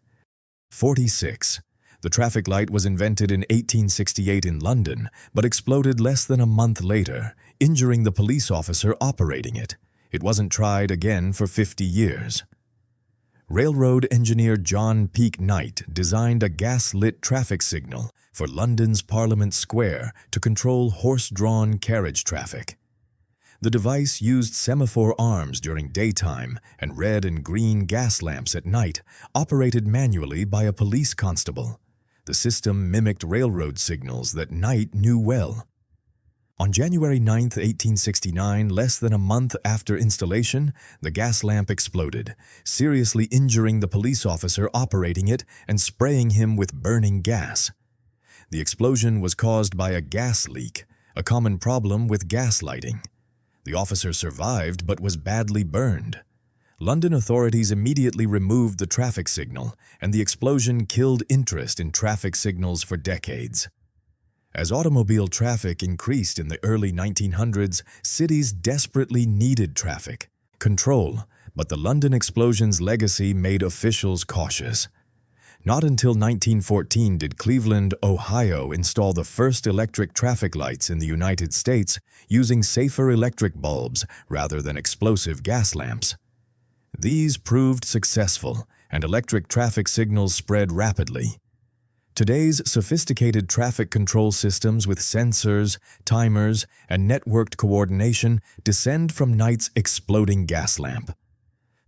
46. The traffic light was invented in 1868 in London, but exploded less than a month later, injuring the police officer operating it. It wasn't tried again for 50 years. Railroad engineer John Peake Knight designed a gas-lit traffic signal for London's Parliament Square to control horse-drawn carriage traffic. The device used semaphore arms during daytime and red and green gas lamps at night, operated manually by a police constable. The system mimicked railroad signals that Knight knew well. On January 9, 1869, less than a month after installation, the gas lamp exploded, seriously injuring the police officer operating it and spraying him with burning gas. The explosion was caused by a gas leak, a common problem with gas lighting. The officer survived but was badly burned. London authorities immediately removed the traffic signal, and the explosion killed interest in traffic signals for decades. As automobile traffic increased in the early 1900s, cities desperately needed traffic control, but the London explosion's legacy made officials cautious. Not until 1914 did Cleveland, Ohio, install the first electric traffic lights in the United States using safer electric bulbs rather than explosive gas lamps. These proved successful, and electric traffic signals spread rapidly. Today's sophisticated traffic control systems with sensors, timers, and networked coordination descend from Knight's exploding gas lamp.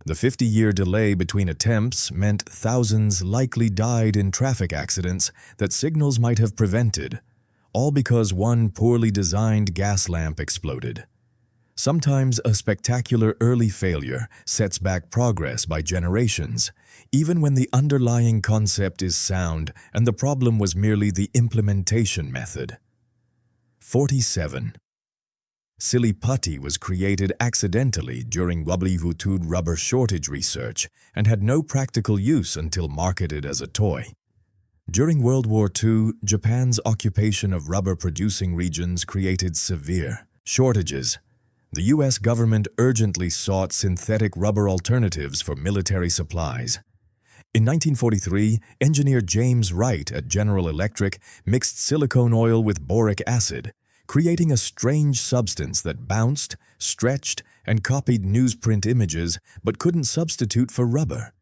The 50-year delay between attempts meant thousands likely died in traffic accidents that signals might have prevented, all because one poorly designed gas lamp exploded. Sometimes a spectacular early failure sets back progress by generations, even when the underlying concept is sound and the problem was merely the implementation method. 47. Silly putty was created accidentally during WWII rubber shortage research and had no practical use until marketed as a toy. During World War II, Japan's occupation of rubber-producing regions created severe shortages. The U.S. government urgently sought synthetic rubber alternatives for military supplies. In 1943, engineer James Wright at General Electric mixed silicone oil with boric acid, creating a strange substance that bounced, stretched, and copied newsprint images but couldn't substitute for rubber.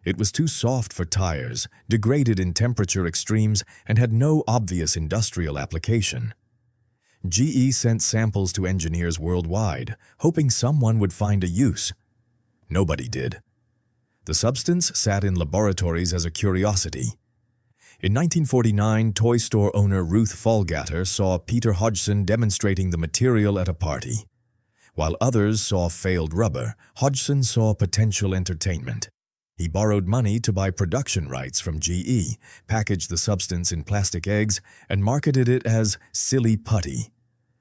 It was too soft for tires, degraded in temperature extremes, and had no obvious industrial application. GE sent samples to engineers worldwide, hoping someone would find a use. Nobody did. The substance sat in laboratories as a curiosity. In 1949, toy store owner Ruth Fallgatter saw Peter Hodgson demonstrating the material at a party. While others saw failed rubber, Hodgson saw potential entertainment. He borrowed money to buy production rights from GE, packaged the substance in plastic eggs, and marketed it as Silly Putty.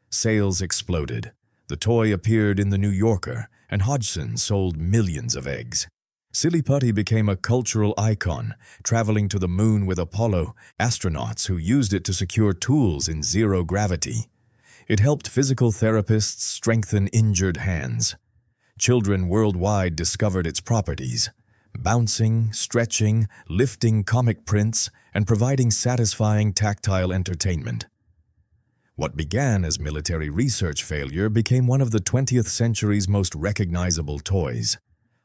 Sales exploded. The toy appeared in the New Yorker, and Hodgson sold millions of eggs. Silly Putty became a cultural icon, traveling to the moon with Apollo, astronauts who used it to secure tools in zero gravity. It helped physical therapists strengthen injured hands. Children worldwide discovered its properties, bouncing, stretching, lifting comic prints, and providing satisfying tactile entertainment. What began as military research failure became one of the 20th century's most recognizable toys.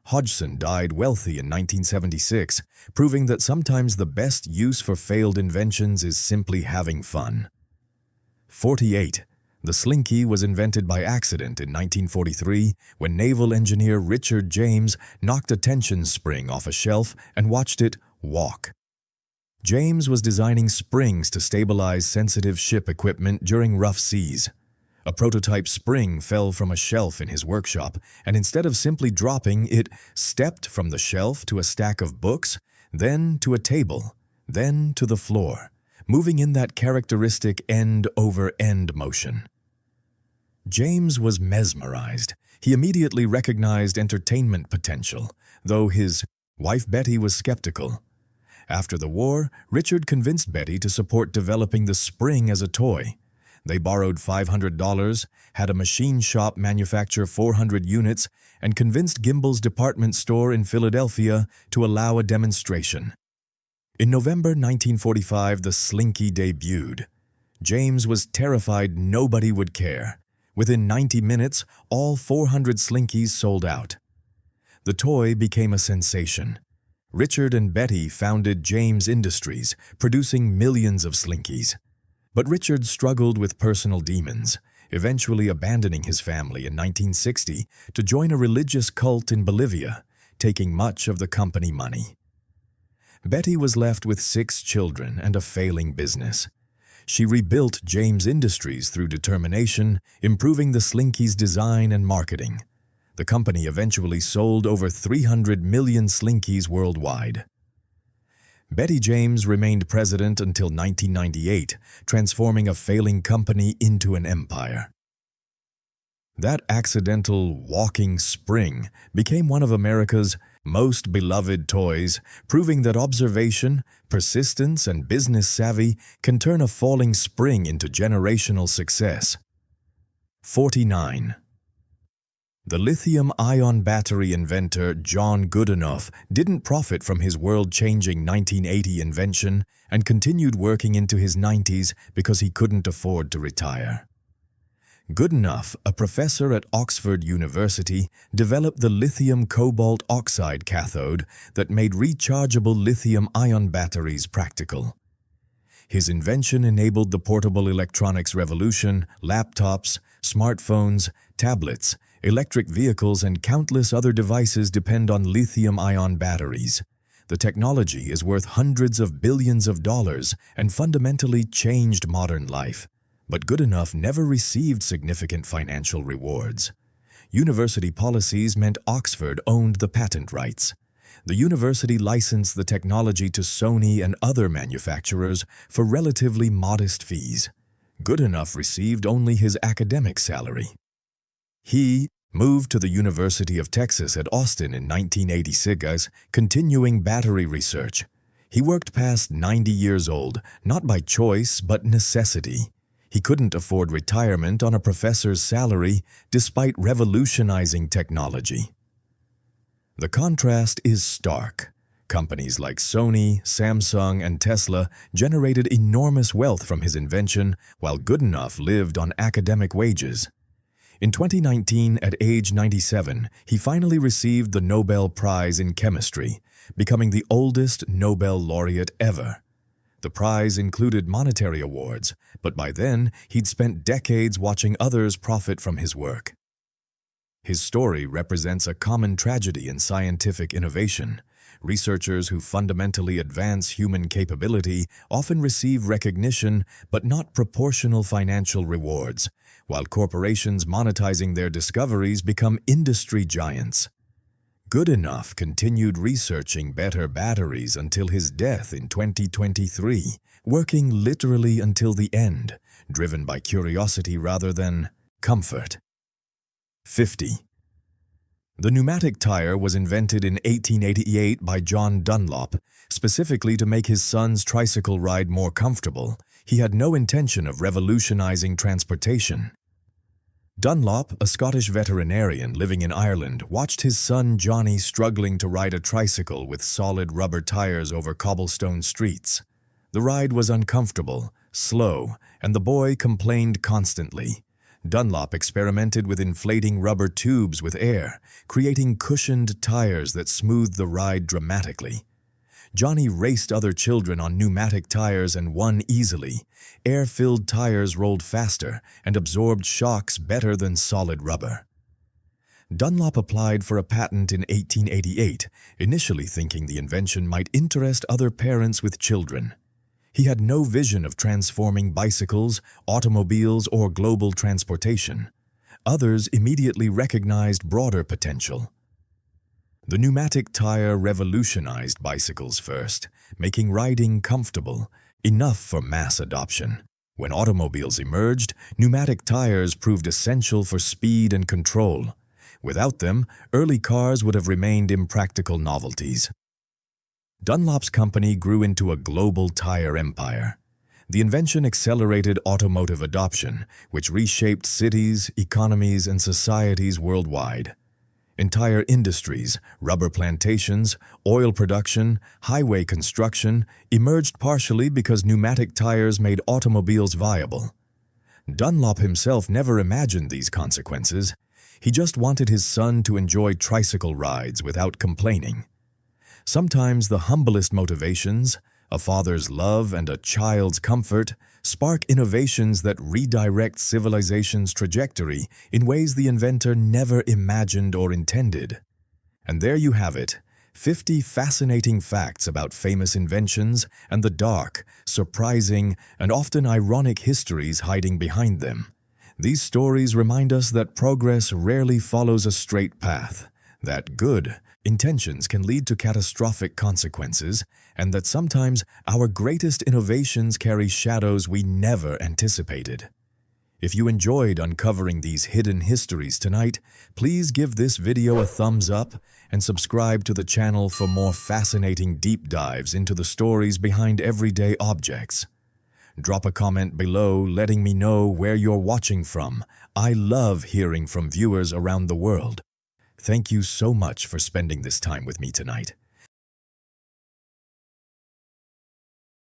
Hodgson died wealthy in 1976, proving that sometimes the best use for failed inventions is simply having fun. 48. The slinky was invented by accident in 1943 when naval engineer Richard James knocked a tension spring off a shelf and watched it walk. James was designing springs to stabilize sensitive ship equipment during rough seas. A prototype spring fell from a shelf in his workshop, and instead of simply dropping, it stepped from the shelf to a stack of books, then to a table, then to the floor, moving in that characteristic end-over-end motion. James was mesmerized. He immediately recognized entertainment potential, though his wife Betty was skeptical. After the war, Richard convinced Betty to support developing the spring as a toy. They borrowed $500, had a machine shop manufacture 400 units, and convinced Gimbel's department store in Philadelphia to allow a demonstration. In November 1945, the Slinky debuted. James was terrified nobody would care. Within 90 minutes, all 400 Slinkies sold out. The toy became a sensation. Richard and Betty founded James Industries, producing millions of Slinkies. But Richard struggled with personal demons, eventually abandoning his family in 1960 to join a religious cult in Bolivia, taking much of the company money. Betty was left with 6 children and a failing business. She rebuilt James Industries through determination, improving the Slinky's design and marketing. The company eventually sold over 300 million Slinkies worldwide. Betty James remained president until 1998, transforming a failing company into an empire. That accidental walking spring became one of America's most beloved toys, proving that observation, persistence, and business savvy can turn a falling spring into generational success. 49. The lithium-ion battery inventor John Goodenough didn't profit from his world-changing 1980 invention and continued working into his 90s because he couldn't afford to retire. Goodenough, a professor at Oxford University, developed the lithium cobalt oxide cathode that made rechargeable lithium-ion batteries practical. His invention enabled the portable electronics revolution, laptops, smartphones, tablets, electric vehicles, and countless other devices depend on lithium-ion batteries. The technology is worth hundreds of billions of dollars and fundamentally changed modern life. But Goodenough never received significant financial rewards. University policies meant Oxford owned the patent rights. The university licensed the technology to Sony and other manufacturers for relatively modest fees. Goodenough received only his academic salary. He moved to the University of Texas at Austin in 1986, continuing battery research. He worked past 90 years old, not by choice but necessity. He couldn't afford retirement on a professor's salary despite revolutionizing technology. The contrast is stark. Companies like Sony, Samsung, and Tesla generated enormous wealth from his invention, while Goodenough lived on academic wages. In 2019, at age 97, he finally received the Nobel Prize in Chemistry, becoming the oldest Nobel laureate ever. The prize included monetary awards, but by then he'd spent decades watching others profit from his work. His story represents a common tragedy in scientific innovation. Researchers who fundamentally advance human capability often receive recognition but not proportional financial rewards, while corporations monetizing their discoveries become industry giants. Goodenough continued researching better batteries until his death in 2023, working literally until the end, driven by curiosity rather than comfort. 50. The pneumatic tire was invented in 1888 by John Dunlop, specifically to make his son's tricycle ride more comfortable. He had no intention of revolutionizing transportation. Dunlop, a Scottish veterinarian living in Ireland, watched his son Johnny struggling to ride a tricycle with solid rubber tires over cobblestone streets. The ride was uncomfortable, slow, and the boy complained constantly. Dunlop experimented with inflating rubber tubes with air, creating cushioned tires that smoothed the ride dramatically. Johnny raced other children on pneumatic tires and won easily. Air-filled tires rolled faster and absorbed shocks better than solid rubber. Dunlop applied for a patent in 1888, initially thinking the invention might interest other parents with children. He had no vision of transforming bicycles, automobiles, or global transportation. Others immediately recognized broader potential. The pneumatic tire revolutionized bicycles first, making riding comfortable, enough for mass adoption. When automobiles emerged, pneumatic tires proved essential for speed and control. Without them, early cars would have remained impractical novelties. Dunlop's company grew into a global tire empire. The invention accelerated automotive adoption, which reshaped cities, economies, and societies worldwide. Entire industries, rubber plantations, oil production, highway construction, emerged partially because pneumatic tires made automobiles viable. Dunlop himself never imagined these consequences. He just wanted his son to enjoy tricycle rides without complaining. Sometimes the humblest motivations, a father's love and a child's comfort, spark innovations that redirect civilization's trajectory in ways the inventor never imagined or intended. And there you have it, 50 fascinating facts about famous inventions and the dark, surprising, and often ironic histories hiding behind them. These stories remind us that progress rarely follows a straight path, that good intentions can lead to catastrophic consequences, and that sometimes our greatest innovations carry shadows we never anticipated. If you enjoyed uncovering these hidden histories tonight, please give this video a thumbs up and subscribe to the channel for more fascinating deep dives into the stories behind everyday objects. Drop a comment below letting me know where you're watching from. I love hearing from viewers around the world. Thank you so much for spending this time with me tonight.